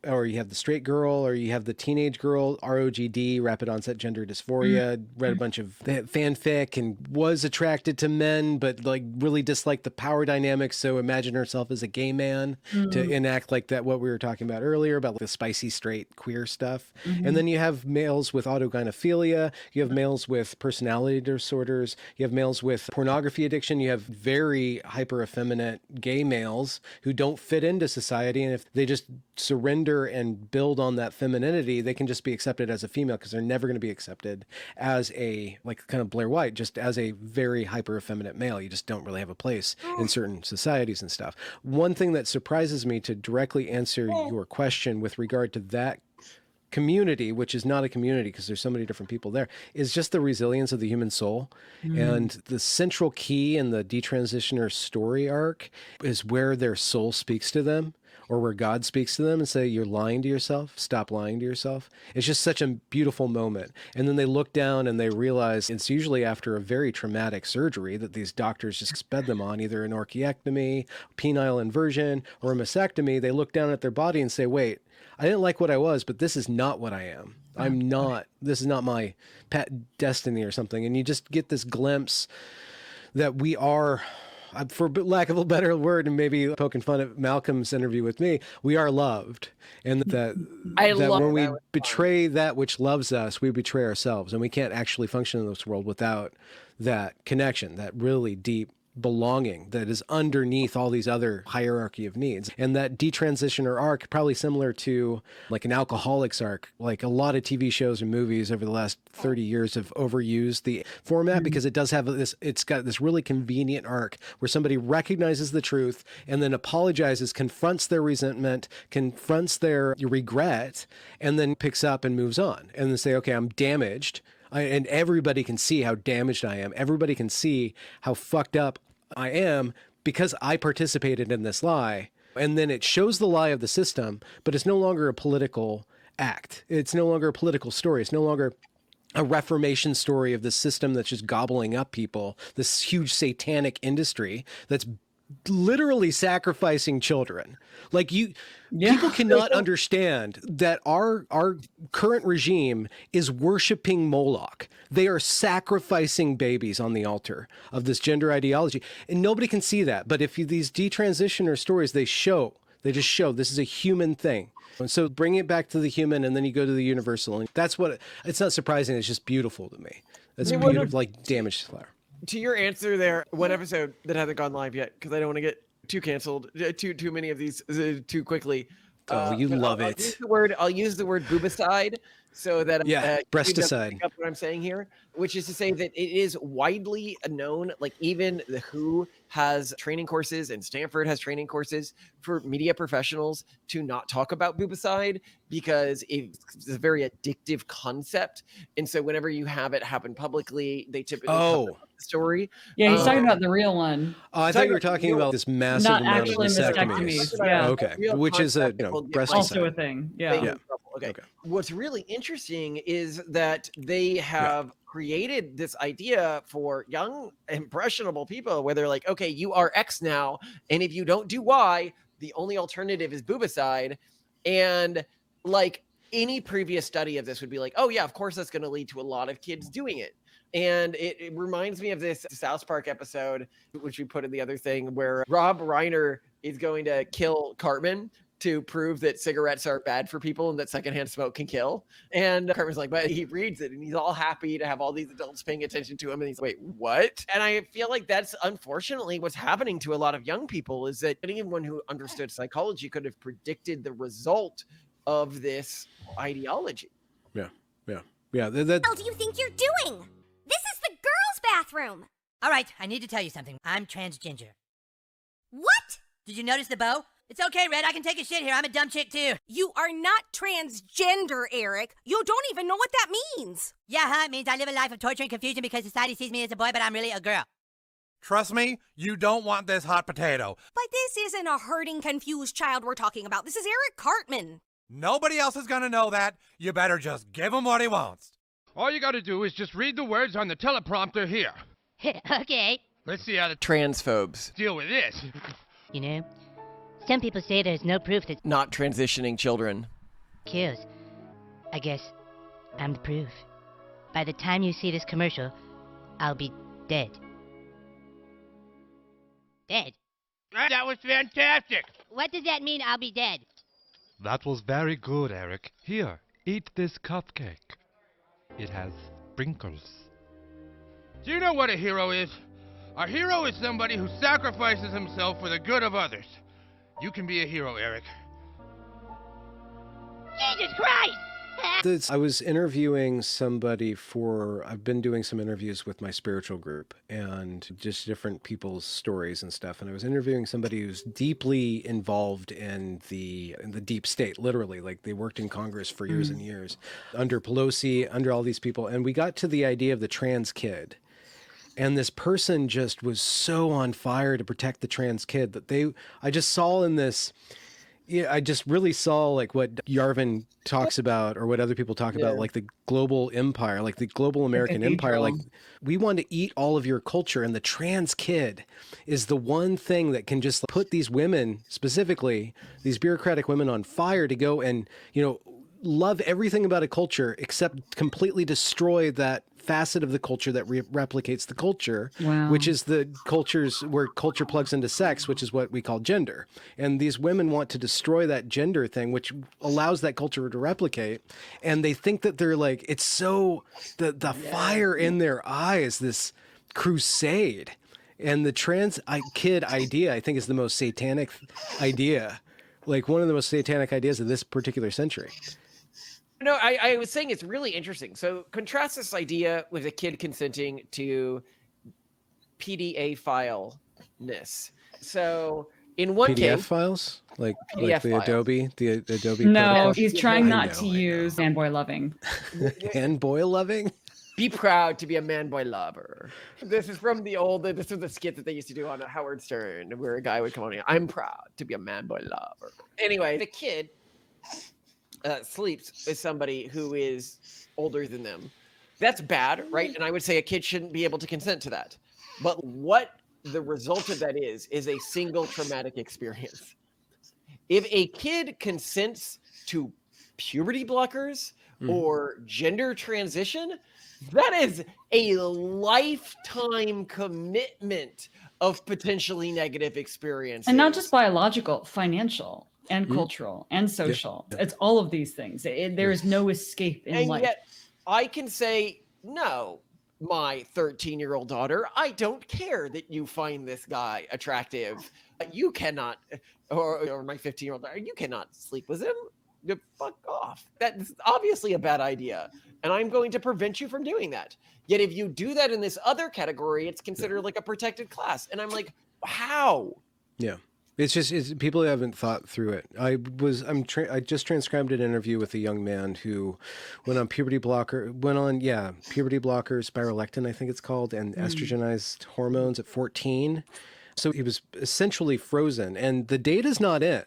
or you have the straight girl, or you have the teenage girl, ROGD, rapid onset gender dysphoria, read a bunch of fanfic and was attracted to men, but like really disliked the power dynamics. So imagine herself as a gay man to enact like that, what we were talking about earlier about like the spicy straight queer stuff. And then you have males with autogynephilia, you have males with personality disorders, you have males with pornography addiction, you have very hyper effeminate gay males who don't fit into society. And if they just surrender and build on that femininity, they can just be accepted as a female, because they're never going to be accepted as a, like kind of Blair White, just as a very hyper effeminate male. You just don't really have a place in certain societies and stuff. One thing that surprises me, to directly answer your question with regard to that community, which is not a community because there's so many different people there, is just the resilience of the human soul. And the central key in the detransitioner story arc is where their soul speaks to them, or where God speaks to them and say, you're lying to yourself, stop lying to yourself. It's just such a beautiful moment. And then they look down and they realize it's usually after a very traumatic surgery that these doctors just sped them on, either an orchiectomy, penile inversion, or a mastectomy. They look down at their body and say, wait, I didn't like what I was, but this is not what I am. This is not my pet destiny or something. And you just get this glimpse that we are, for lack of a better word, and maybe poking fun at Malcolm's interview with me, we are loved. And that when we betray that which loves us, we betray ourselves. And we can't actually function in this world without that connection, that really deep belonging that is underneath all these other hierarchy of needs. And that detransitioner arc, probably similar to like an alcoholic's arc, like a lot of TV shows and movies over the last 30 years have overused the format, because it does have this, it's got this really convenient arc where somebody recognizes the truth and then apologizes, confronts their resentment, confronts their regret, and then picks up and moves on and then say, okay, I'm damaged. And everybody can see how damaged I am. Everybody can see how fucked up I am because I participated in this lie. And then it shows the lie of the system, but it's no longer a political act. It's no longer a political story. It's no longer a reformation story of the system that's just gobbling up people, this huge satanic industry that's literally sacrificing children. Like people cannot understand that our current regime is worshiping Moloch. They are sacrificing babies on the altar of this gender ideology, and nobody can see that. But if these detransitioner stories, they show They just show this is a human thing. And so bring it back to the human, and then you go to the universal. And that's what, it's not surprising. It's just beautiful to me. It's beautiful, like damaged flower. To your answer there, one episode that hasn't gone live yet, because I don't want to get too canceled, too many of these too quickly. Oh, you love it. I'll use the word boobicide so that breasticide. Pick up what I'm saying here, which is to say that it is widely known, like even the WHO has training courses and Stanford has training courses for media professionals to not talk about boobicide because it's a very addictive concept. And so whenever you have it happen publicly, they typically cover the story. Yeah, he's talking about the real one. I thought you were talking about this massive amount of mastectomies. Yeah. Okay, which is a breast also a thing. Yeah. Okay. What's really interesting is that they have created this idea for young, impressionable people where they're like, okay, you are X now, and if you don't do Y, the only alternative is boobicide. And like any previous study of this would be like, oh yeah, of course that's going to lead to a lot of kids doing it. And it reminds me of this South Park episode, which we put in the other thing, where Rob Reiner is going to kill Cartman to prove that cigarettes are bad for people and that secondhand smoke can kill. And Cartman's like, but he reads it and he's all happy to have all these adults paying attention to him. And he's like, wait, what? And I feel like that's unfortunately what's happening to a lot of young people, is that anyone who understood psychology could have predicted the result of this ideology. Yeah. What the hell do you think you're doing? This is the girls' bathroom. All right, I need to tell you something. I'm transgender. What? Did you notice the bow? It's okay, Red. I can take a shit here. I'm a dumb chick, too. You are not transgender, Eric. You don't even know what that means. Yeah, huh? It means I live a life of torture and confusion because society sees me as a boy, but I'm really a girl. Trust me, you don't want this hot potato. But this isn't a hurting, confused child we're talking about. This is Eric Cartman. Nobody else is gonna know that. You better just give him what he wants. All you gotta do is just read the words on the teleprompter here. Okay. Let's see how the Transphobes deal with this. You know, some people say there's no proof that not transitioning children kills. I guess I'm the proof. By the time you see this commercial, I'll be dead. Dead? That was fantastic. What does that mean, I'll be dead? That was very good, Eric. Here, eat this cupcake. It has sprinkles. Do you know what a hero is? A hero is somebody who sacrifices himself for the good of others. You can be a hero, Eric. Jesus Christ! I was interviewing somebody I've been doing some interviews with my spiritual group and just different people's stories and stuff. And I was interviewing somebody who's deeply involved in the deep state, literally. Like they worked in Congress for years and years, under Pelosi, under all these people. And we got to the idea of the trans kid. And this person just was so on fire to protect the trans kid that I just saw in this, I just really saw like what Yarvin talks about or what other people talk about, like the global empire, like the global American empire. Like we want to eat all of your culture, and the trans kid is the one thing that can just put these women, specifically these bureaucratic women, on fire to go and, love everything about a culture except completely destroy that facet of the culture that replicates the culture, which is the cultures where culture plugs into sex, which is what we call gender. And these women want to destroy that gender thing, which allows that culture to replicate. And they think that they're like, it's so, the fire in their eyes, this crusade. And the trans kid idea, I think, is the most satanic idea, like one of the most satanic ideas of this particular century. No, I was saying it's really interesting. So contrast this idea with a kid consenting to PDA file-ness. So in one PDF case, files, like PDF the files. the Adobe. No, protocol? he's trying not to use fanboy loving. And boy loving. Be proud to be a man boy lover. This is from this was the skit that they used to do on Howard Stern, where a guy would come on here. I'm proud to be a man boy lover. Anyway, the kid sleeps with somebody who is older than them. That's bad, right? And I would say a kid shouldn't be able to consent to that. But what the result of that is a single traumatic experience. If a kid consents to puberty blockers or gender transition, that is a lifetime commitment of potentially negative experiences. And not just biological, financial. and cultural and social. It's all of these things. There is no escape in life. And yet I can say, no, my 13-year-old daughter, I don't care that you find this guy attractive. You cannot, or my 15-year-old daughter, you cannot sleep with him. You fuck off. That's obviously a bad idea. And I'm going to prevent you from doing that. Yet if you do that in this other category, it's considered like a protected class. And I'm like, how? Yeah. It's people haven't thought through it. I just transcribed an interview with a young man who went on puberty blockers, spirolectin, I think it's called, and estrogenized hormones at 14. So he was essentially frozen, and the data's not in.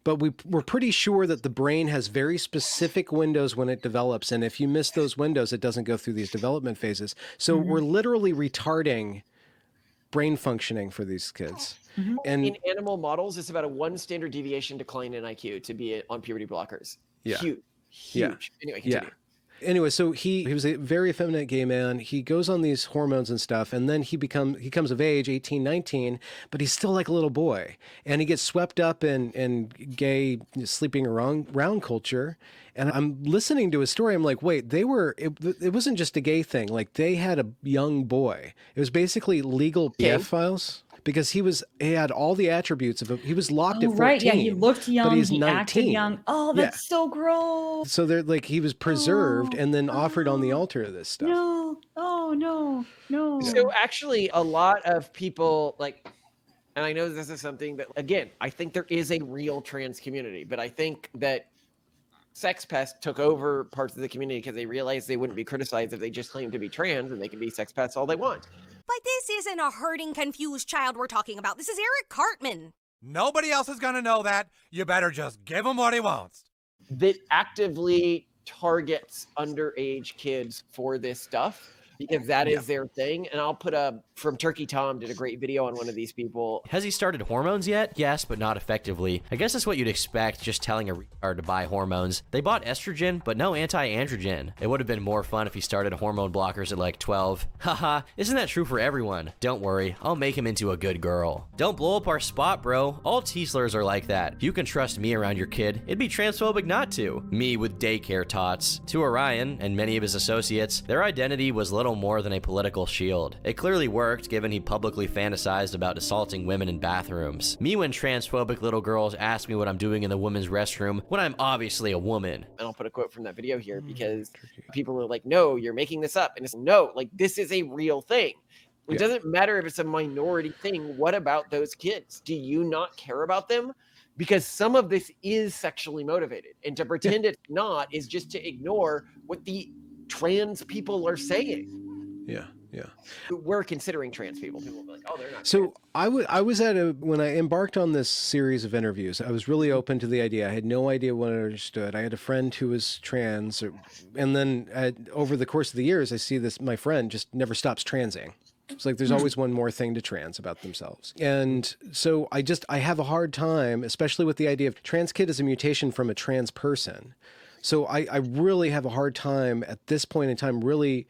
But we're pretty sure that the brain has very specific windows when it develops. And if you miss those windows, it doesn't go through these development phases. So we're literally retarding brain functioning for these kids. And in animal models, it's about a 1 standard deviation decline in IQ to be on puberty blockers. Yeah. Huge. Yeah. Anyway, continue. Anyway, so he was a very effeminate gay man. He goes on these hormones and stuff, and then he comes of age, 18, 19, but he's still like a little boy. And he gets swept up in gay sleeping around culture. And I'm listening to his story. I'm like, wait, it wasn't just a gay thing. Like, they had a young boy. It was basically legal pedophiles. Because he had all the attributes of he was locked at 14. Right, yeah, he looked young, but he's he 19. acted young. Oh, that's so gross. So they're like, he was preserved and then offered on the altar of this stuff. No, no. So actually, a lot of people and I know this is something that, again, I think there is a real trans community, but I think that sex pests took over parts of the community because they realized they wouldn't be criticized if they just claimed to be trans, and they can be sex pests all they want. But this isn't a hurting, confused child we're talking about. This is Eric Cartman. Nobody else is gonna know that. You better just give him what he wants. That actively targets underage kids for this stuff, because that is their thing. And I'll put from Turkey Tom did a great video on one of these people. Has he started hormones yet? Yes, but not effectively. I guess that's what you'd expect, just telling a retard to buy hormones. They bought estrogen, but no anti-androgen. It would have been more fun if he started hormone blockers at like 12. Haha, isn't that true for everyone? Don't worry, I'll make him into a good girl. Don't blow up our spot, bro. All T-slurs are like that. If you can trust me around your kid, it'd be transphobic not to. Me with daycare tots. To Orion, and many of his associates, their identity was little more than a political shield. It clearly worked, given he publicly fantasized about assaulting women in bathrooms. Me when transphobic little girls ask me what I'm doing in the women's restroom when I'm obviously a woman. And I'll put a quote from that video here, because people are like, no, you're making this up. And it's no, like, this is a real thing. It doesn't matter if it's a minority thing. What about those kids? Do you not care about them? Because some of this is sexually motivated. And to pretend it's not is just to ignore what the trans people are saying. Yeah. We're considering trans people. People will be like, oh, they're not. So trans. I was when I embarked on this series of interviews, I was really open to the idea. I had no idea what I understood. I had a friend who was trans, and then over the course of the years, I see my friend just never stops transing. It's like there's always one more thing to trans about themselves. And so I have a hard time, especially with the idea of trans kid as a mutation from a trans person. So I really have a hard time at this point in time really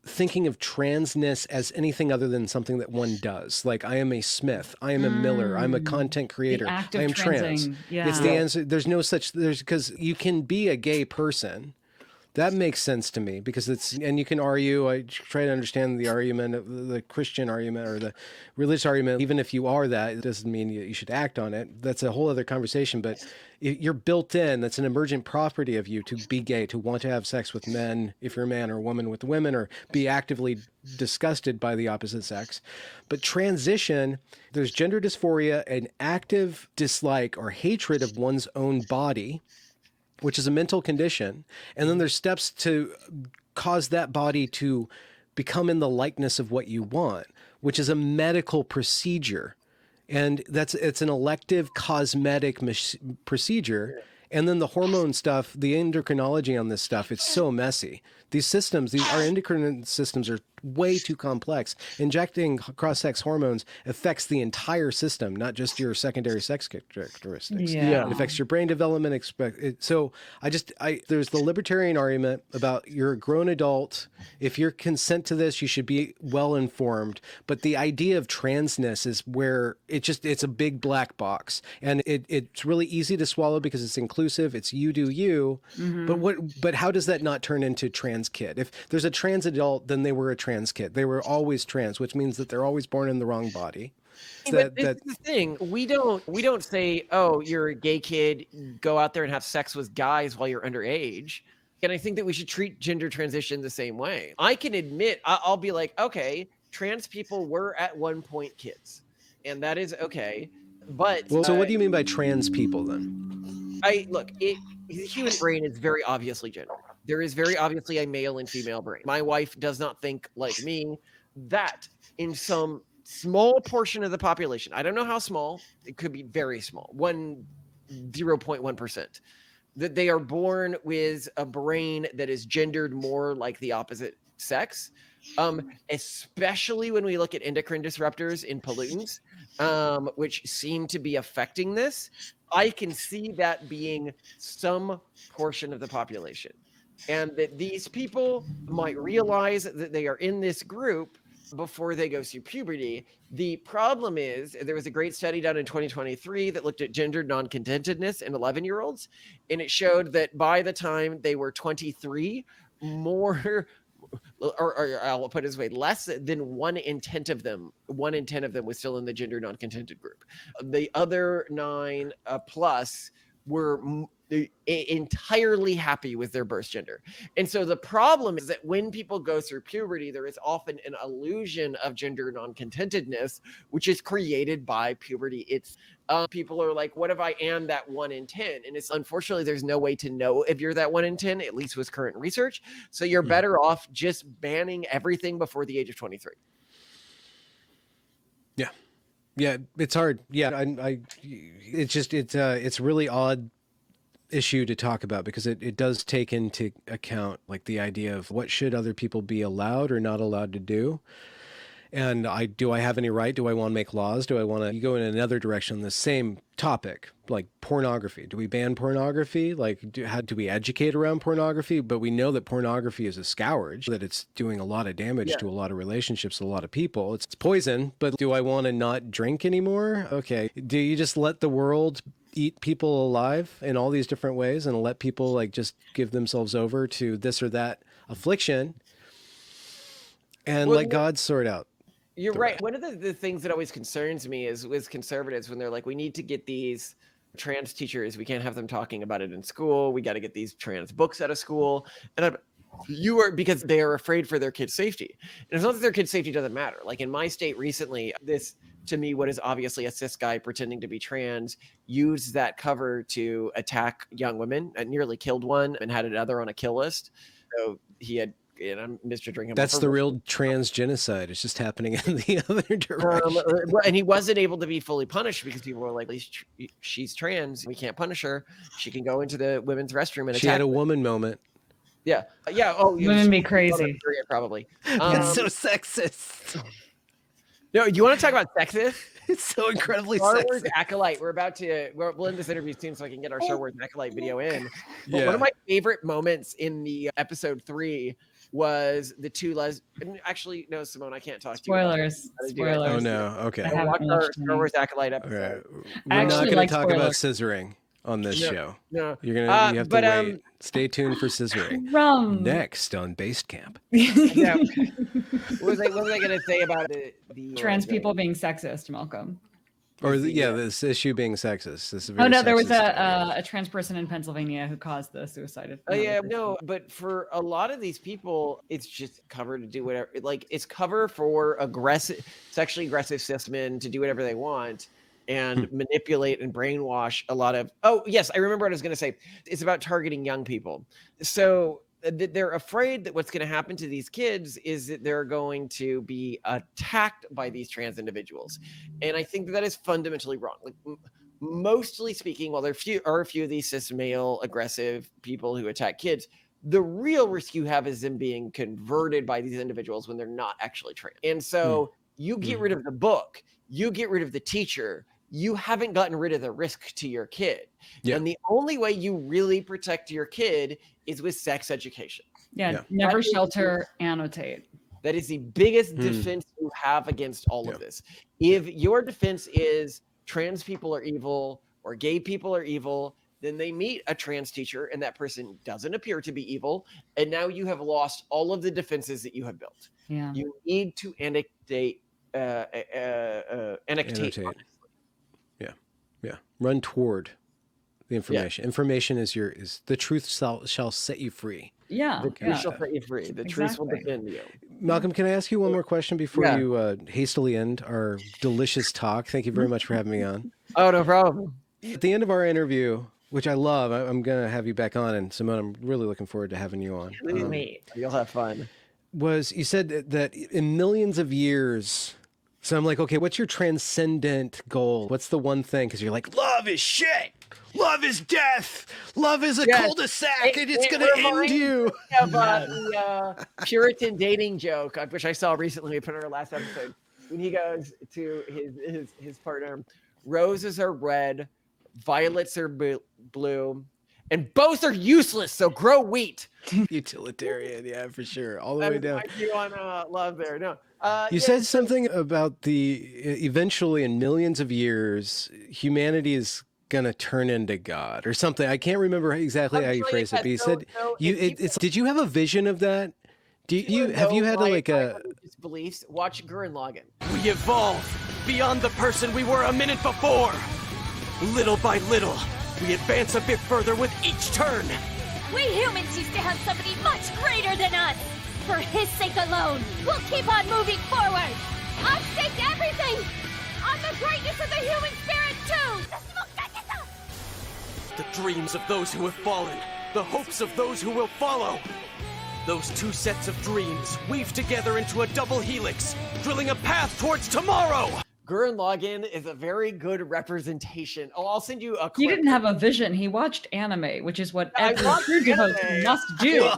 thinking of transness as anything other than something that one does. Like, I am a Smith, I am a Miller, I'm a content creator, I am trans. Yeah. It's the answer. Because you can be a gay person. That makes sense to me, because and you can argue, I try to understand the argument, the Christian argument or the religious argument. Even if you are that, it doesn't mean you should act on it. That's a whole other conversation, but you're built in. That's an emergent property of you to be gay, to want to have sex with men, if you're a man, or a woman with women, or be actively disgusted by the opposite sex. But transition, there's gender dysphoria, an active dislike or hatred of one's own body, which is a mental condition. And then there's steps to cause that body to become in the likeness of what you want, which is a medical procedure. And it's an elective cosmetic procedure. And then the hormone stuff, the endocrinology on this stuff, it's so messy. These systems, our endocrine systems are way too complex. Injecting cross-sex hormones affects the entire system, not just your secondary sex characteristics. Yeah. It affects your brain development. So there's the libertarian argument about you're a grown adult. If you consent to this, you should be well informed. But the idea of transness is where it's a big black box, and it's really easy to swallow because it's inclusive. It's you do you. But how does that not turn into trans kid? If there's a trans adult, then they were a trans kid. They were always trans, which means that they're always born in the wrong body. But this is the thing. We don't say, oh, you're a gay kid, go out there and have sex with guys while you're underage. And I think that we should treat gender transition the same way. I can admit, I'll be like, okay, trans people were at one point kids, and that is okay. But so what do you mean by trans people then? The human brain is very obviously gender. There is very obviously a male and female brain. My wife does not think like me. That in some small portion of the population, I don't know how small, it could be very small, 0.1%, that they are born with a brain that is gendered more like the opposite sex. Especially when we look at endocrine disruptors in pollutants, which seem to be affecting this. I can see that being some portion of the population, and that these people might realize that they are in this group before they go through puberty. The problem is there was a great study done in 2023 that looked at gender non-contentedness in 11-year-olds, and it showed that by the time they were 23, more or I'll put it this way, less than 1 in 10 of them was still in the gender non-contented group. The other 9 plus were entirely happy with their birth gender. And so the problem is that when people go through puberty, there is often an illusion of gender non-contentedness, which is created by puberty. It's people are like, what if I am that 1 in 10? And it's unfortunately, there's no way to know if you're that 1 in 10, at least with current research. So you're better off just banning everything before the age of 23. Yeah, it's hard. Yeah, it's really odd issue to talk about because it does take into account like the idea of what should other people be allowed or not allowed to do. And do I have any right? Do I want to make laws? Do I want to go in another direction on the same topic, like pornography? Do we ban pornography? Like, how do we educate around pornography? But we know that pornography is a scourge, that it's doing a lot of damage to a lot of relationships, a lot of people. It's poison, but do I want to not drink anymore? Okay. Do you just let the world eat people alive in all these different ways and let people like just give themselves over to this or that affliction and let God sort out? You're right. One of the things that always concerns me is with conservatives when they're like, we need to get these trans teachers. We can't have them talking about it in school. We got to get these trans books out of school. And because they are afraid for their kids' safety. And it's not that their kids' safety doesn't matter. Like in my state recently, this, to me, what is obviously a cis guy pretending to be trans, used that cover to attack young women and nearly killed one and had another on a kill list. So he had, Mr. Drinking. That's the real trans genocide. It's just happening in the other direction. And he wasn't able to be fully punished because people were like, at least she's trans. We can't punish her. She can go into the women's restroom and she had a woman moment. Yeah. Oh, women be crazy. Probably. It's so sexist. No, you want to talk about sexist? It's so incredibly Star Wars sexist. Acolyte. We'll end this interview soon so I can get our Star Wars Acolyte video in. Yeah. One of my favorite moments in the episode 3 was the two actually, no, Simone, I can't talk to you. Spoilers. Oh no. Okay. I watched our Star Wars Acolyte episode. We're not going to talk about scissoring on this show. No. You have to wait. Stay tuned for scissoring. Next on Based Camp. Yeah. What was I going to say about the trans people being sexist, Malcolm? Or this issue being sexist. This is there was a trans person in Pennsylvania who caused the suicide. But for a lot of these people, it's just cover to do whatever. Like it's cover for sexually aggressive cis men to do whatever they want and manipulate and brainwash a lot of. Oh yes, I remember what I was going to say. It's about targeting young people. So they're afraid that what's going to happen to these kids is that they're going to be attacked by these trans individuals. And I think that is fundamentally wrong. Like, mostly speaking, while there are a few of these cis male aggressive people who attack kids, The real risk you have is them being converted by these individuals when they're not actually trans. And so you get rid of the book, you get rid of the teacher, you haven't gotten rid of the risk to your kid. Yeah. And the only way you really protect your kid is with sex education. Yeah. Never shelter, annotate. That is the biggest defense you have against all of this. If your defense is trans people are evil or gay people are evil, then they meet a trans teacher and that person doesn't appear to be evil. And now you have lost all of the defenses that you have built. Yeah. You need to annotate. Yeah. Run toward the information. Information is the truth shall set you free. Yeah. The truth shall set you free. The truth will defend you. Malcolm, can I ask you one more question before you hastily end our delicious talk? Thank you very much for having me on. Oh, no problem. At the end of our interview, which I love, I'm going to have you back on. And Simone, I'm really looking forward to having you on. You'll have fun. You said that in millions of years. So I'm like, okay, what's your transcendent goal? What's the one thing? Because you're like, love is shit. Love is death. Love is a cul-de-sac, and it's going to end you. About the Puritan dating joke, which I saw recently. We put in our last episode. When he goes to his partner, roses are red, violets are blue, and both are useless, so grow wheat. Utilitarian, yeah, for sure. All the way down. I do on love there. No. You said something about eventually in millions of years, humanity is going to turn into God or something. I can't remember exactly how you phrased it, but you said did you have a vision of that? Have you had beliefs? Watch Gurren Lagann. We evolve beyond the person we were a minute before. Little by little, we advance a bit further with each turn. We humans used to have somebody much greater than us. For his sake alone, we'll keep on moving forward. I've staked everything on the greatness of the human spirit, too. The dreams of those who have fallen, the hopes of those who will follow. Those two sets of dreams weave together into a double helix, drilling a path towards tomorrow. Gurren Lagann is a very good representation. Oh, I'll send you a clip. He didn't have a vision. He watched anime, which is what every true host must do.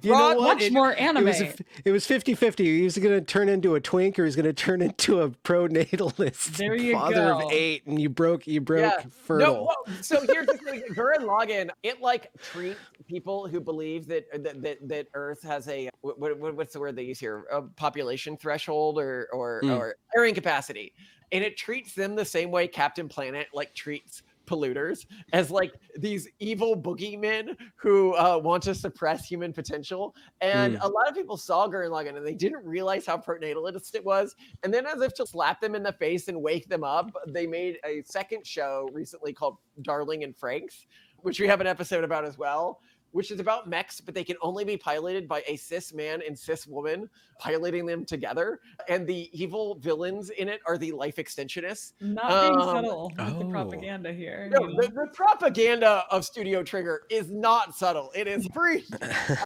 You know what? Watch more anime. It was 50-50. He was going to turn into a twink or he's going to turn into a pro-natalist there you father go. of 8, and you broke fertile. No, so here's the thing. Gurren Lagann, it treats people who believe that Earth has a what's the word they use here? A population threshold or carrying capacity. And it treats them the same way Captain Planet treats polluters, as these evil boogeymen who want to suppress human potential. And a lot of people saw Gurren Lagann and they didn't realize how pro-natalist it was. And then, as if to slap them in the face and wake them up, they made a second show recently called Darling and Franks, which we have an episode about as well, which is about mechs, but they can only be piloted by a cis man and cis woman piloting them together. And the evil villains in it are the life extensionists. Not being subtle with the propaganda here. No, the propaganda of Studio Trigger is not subtle. It is free.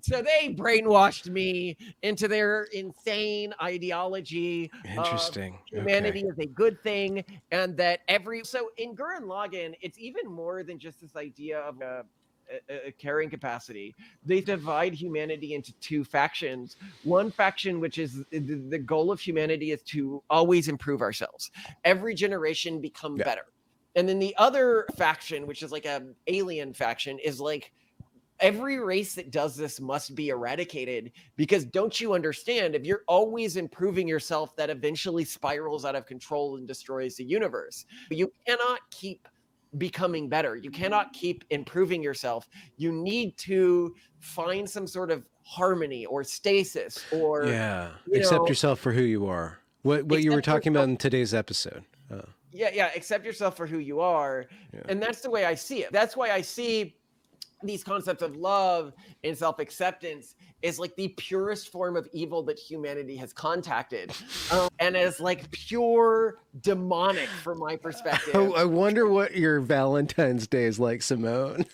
So they brainwashed me into their insane ideology. Interesting. Humanity is a good thing. And that so in Gurren Lagann, it's even more than just this idea of a carrying capacity. They divide humanity into two factions. One faction, which is the goal of humanity, is to always improve ourselves. Every generation become better. And then the other faction, which is an alien faction, is every race that does this must be eradicated, because don't you understand, if you're always improving yourself, that eventually spirals out of control and destroys the universe. But you cannot keep becoming better. You cannot keep improving yourself. You need to find some sort of harmony or stasis, or accept yourself for who you are. What you were talking about in today's episode. Accept yourself for who you are. And that's the way I see it. That's why I see these concepts of love and self-acceptance is the purest form of evil that humanity has contacted, and as pure demonic from my perspective. I wonder what your Valentine's Day is like, Simone.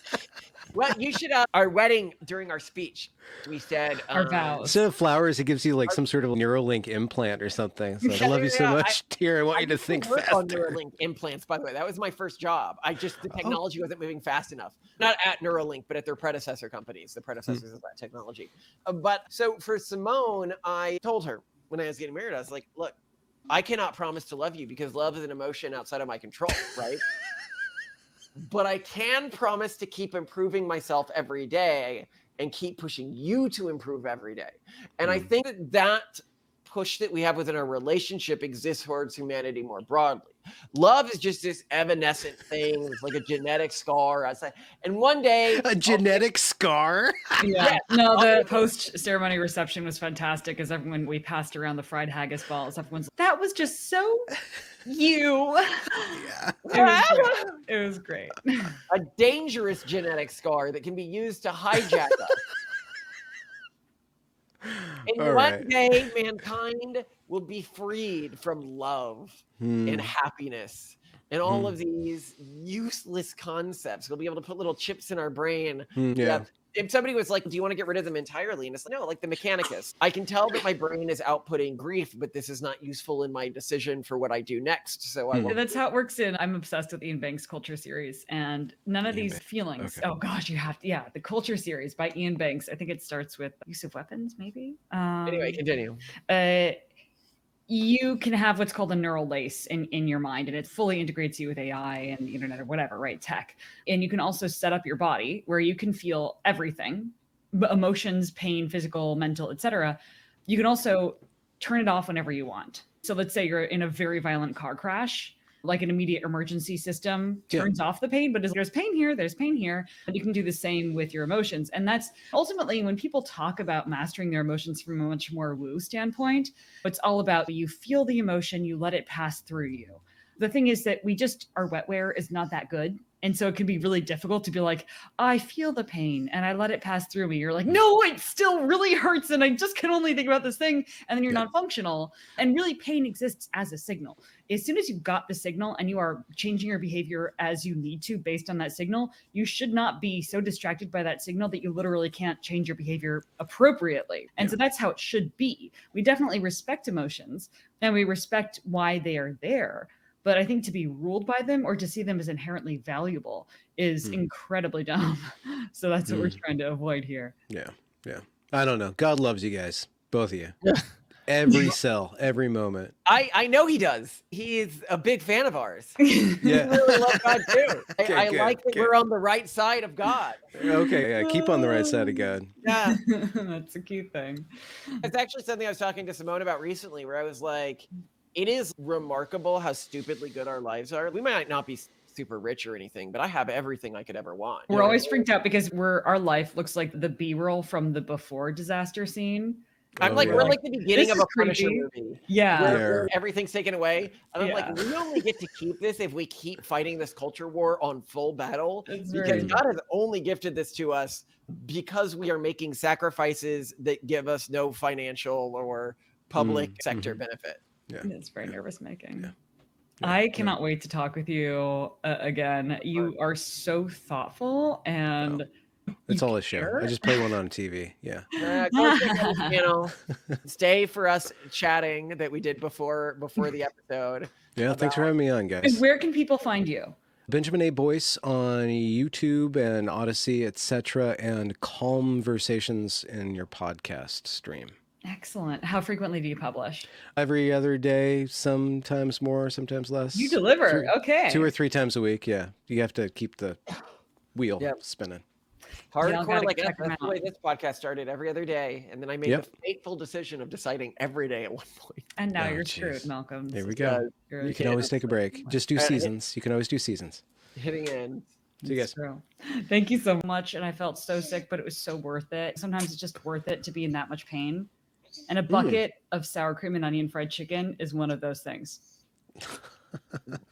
Well, you should, our wedding, during our speech, we said... Our vows. Instead of flowers, he gives you like some sort of Neuralink implant or something. So I love you so much, dear. I want you to think faster. On faster. Neuralink implants, by the way. That was my first job. The technology wasn't moving fast enough. Not at Neuralink, but at their predecessor companies, the predecessors of that technology. But so for Simone, I told her when I was getting married, I was like, look, I cannot promise to love you because love is an emotion outside of my control, right? But I can promise to keep improving myself every day and keep pushing you to improve every day. And I think that push that we have within our relationship exists towards humanity more broadly. Love is just this evanescent thing. It's like a genetic scar outside. And one day... A genetic scar? Yeah. No, the post-ceremony reception was fantastic as everyone, we passed around the fried haggis balls. Everyone's like, that was just so you. Yeah. It was great. A dangerous genetic scar that can be used to hijack us. And one day, mankind will be freed from love and happiness and all of these useless concepts. We'll be able to put little chips in our brain. Yeah. If somebody was like, do you want to get rid of them entirely? And it's like, no, like the Mechanicus. I can tell that my brain is outputting grief, but this is not useful in my decision for what I do next. So I won't. That's how it works I'm obsessed with Ian Banks' Culture series, and none of these feelings. Okay. Oh gosh, you have to, the Culture series by Ian Banks. I think it starts with use of weapons, maybe. Anyway, continue. You can have what's called a neural lace in your mind, and it fully integrates you with AI and the internet or whatever, right? Tech. And you can also set up your body where you can feel everything, emotions, pain, physical, mental, etc. You can also turn it off whenever you want. So let's say you're in a very violent car crash, like an immediate emergency system turns off the pain, but there's pain here, there's pain here. And you can do the same with your emotions. And that's ultimately when people talk about mastering their emotions from a much more woo standpoint, it's all about you feel the emotion, you let it pass through you. The thing is that our wetware is not that good. And so it can be really difficult to be like, I feel the pain and I let it pass through me. You're like, no, it still really hurts. And I just can only think about this thing. And then you're not functional. And really pain exists as a signal. As soon as you've got the signal and you are changing your behavior as you need to based on that signal, you should not be so distracted by that signal that you literally can't change your behavior appropriately. And so that's how it should be. We definitely respect emotions and we respect why they are there. But I think to be ruled by them or to see them as inherently valuable is incredibly dumb. So that's what we're trying to avoid here. Yeah. Yeah. I don't know. God loves you guys. Both of you. Every cell, every moment. I know he does. He is a big fan of ours. Yeah. I really love God too. I good, like that we're on the right side of God. Okay. Yeah. Keep on the right side of God. Yeah. That's a cute thing. It's actually something I was talking to Simone about recently where I was like, it is remarkable how stupidly good our lives are. We might not be super rich or anything, but I have everything I could ever want. We're always freaked out because our life looks like the B-roll from the before disaster scene. I'm like, we're like the beginning of a Punisher movie. Yeah. Where everything's taken away. And I'm like, we only get to keep this if we keep fighting this culture war on full battle. Because God has only gifted this to us because we are making sacrifices that give us no financial or public sector benefit. Yeah. It's very nervous making. Yeah. I cannot wait to talk with you again. You are so thoughtful and it's all a show. I just play one on TV. Yeah. Go check out the channel. Stay for us chatting that we did before the episode. Yeah. Thanks for having me on, guys. And where can people find you? Benjamin A. Boyce on YouTube and Odyssey, etc., and Conversations in your podcast stream. Excellent. How frequently do you publish? Every other day, sometimes more, sometimes less. You deliver. Okay. 2 or 3 times a week. Yeah. You have to keep the wheel spinning. Hardcore like us. That's the way this podcast started, every other day. And then I made the fateful decision of deciding every day at one point. And now you're screwed, Malcolm. There we go. You can always take a break. Just do seasons. You can always do seasons. Hitting in. See you guys. Thank you so much. And I felt so sick, but it was so worth it. Sometimes it's just worth it to be in that much pain. And a bucket of sour cream and onion fried chicken is one of those things.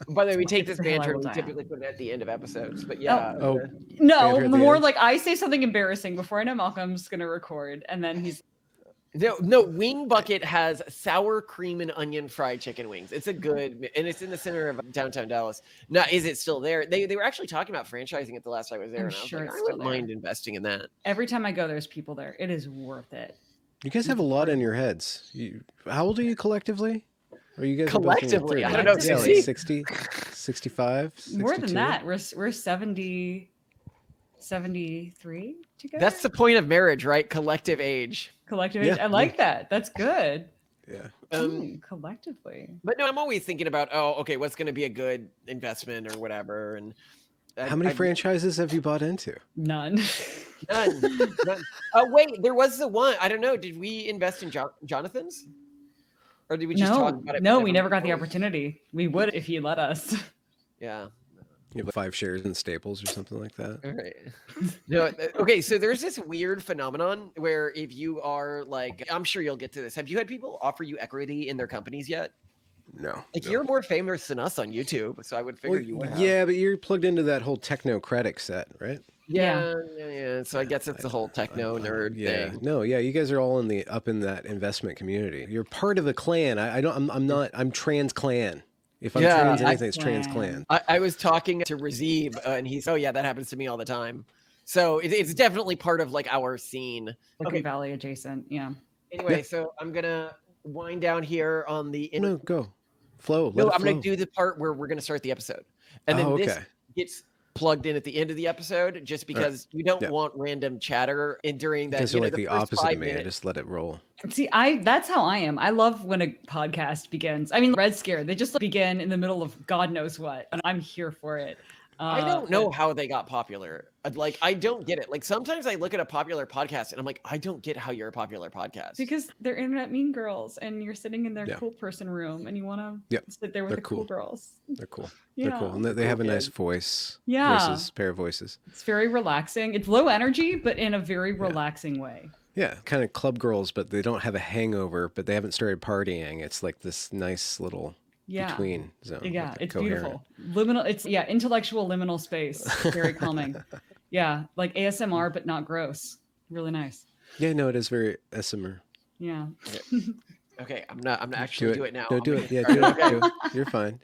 By the way, we take this banter and we typically put it at the end of episodes. But no, more like I say something embarrassing before I know Malcolm's going to record. And then he's No, Wing Bucket has sour cream and onion fried chicken wings. It's a good, and it's in the center of downtown Dallas. Now, is it still there? They were actually talking about franchising it the last time I was there, I'm and I was sure like, it's I still wouldn't there. mind investing in that. Every time I go, there's people there. It is worth it. You guys have a lot in your heads. How old are you collectively? Are you guys collectively? Both I don't know. yeah, like 60, 65, 62? More than that. We're 70, 73 together. That's the point of marriage, right? Collective age. Collective age. I like that. That's good. Yeah. Collectively. But no, I'm always thinking about, okay, what's going to be a good investment or whatever. And how many franchises have you bought into? None. None. Oh, wait, there was the one. I don't know. Did we invest in Jonathan's? Or did we just talk about it? No, we never got the opportunity. We would if he let us. Yeah. You have 5 shares in Staples or something like that. All right. No. Okay. So there's this weird phenomenon where if you are like, I'm sure you'll get to this. Have you had people offer you equity in their companies yet? No. Like you're more famous than us on YouTube, so I would figure you would have. Yeah, but you're plugged into that whole technocratic set, right? Yeah. So I guess it's the whole techno nerd thing. No, yeah, you guys are all up in that investment community. You're part of the clan. I'm trans clan. If I'm trans anything, it's trans clan. I was talking to Razib, and he's, oh yeah, that happens to me all the time. So it's definitely part of like our scene. Okay, Valley adjacent, yeah. Anyway, so I'm gonna wind down here on the. No, go, flow. No, I'm gonna do the part where we're gonna start the episode, and then this gets plugged in at the end of the episode, just because you don't want random chatter during that. Because you're like the opposite of me. I just let it roll. See, that's how I am. I love when a podcast begins. I mean, Red Scare, they just begin in the middle of God knows what, and I'm here for it. I don't know how they got popular. Like, I don't get it. Like, sometimes I look at a popular podcast and I'm like, I don't get how you're a popular podcast. Because they're internet mean girls and you're sitting in their cool person room and you want to sit there with the cool girls. They're cool. They're cool. And they have a nice voice. Yeah. Pair of voices. It's very relaxing. It's low energy, but in a very relaxing way. Yeah. Kind of club girls, but they don't have a hangover, but they haven't started partying. It's like this nice little... between zone. Yeah, it's beautiful. Liminal, it's intellectual liminal space. Very calming. Yeah, like ASMR, but not gross. Really nice. Yeah, no, it is very ASMR. Yeah. Okay, I'm not actually do it now. No, do it. Yeah, do it. You're fine.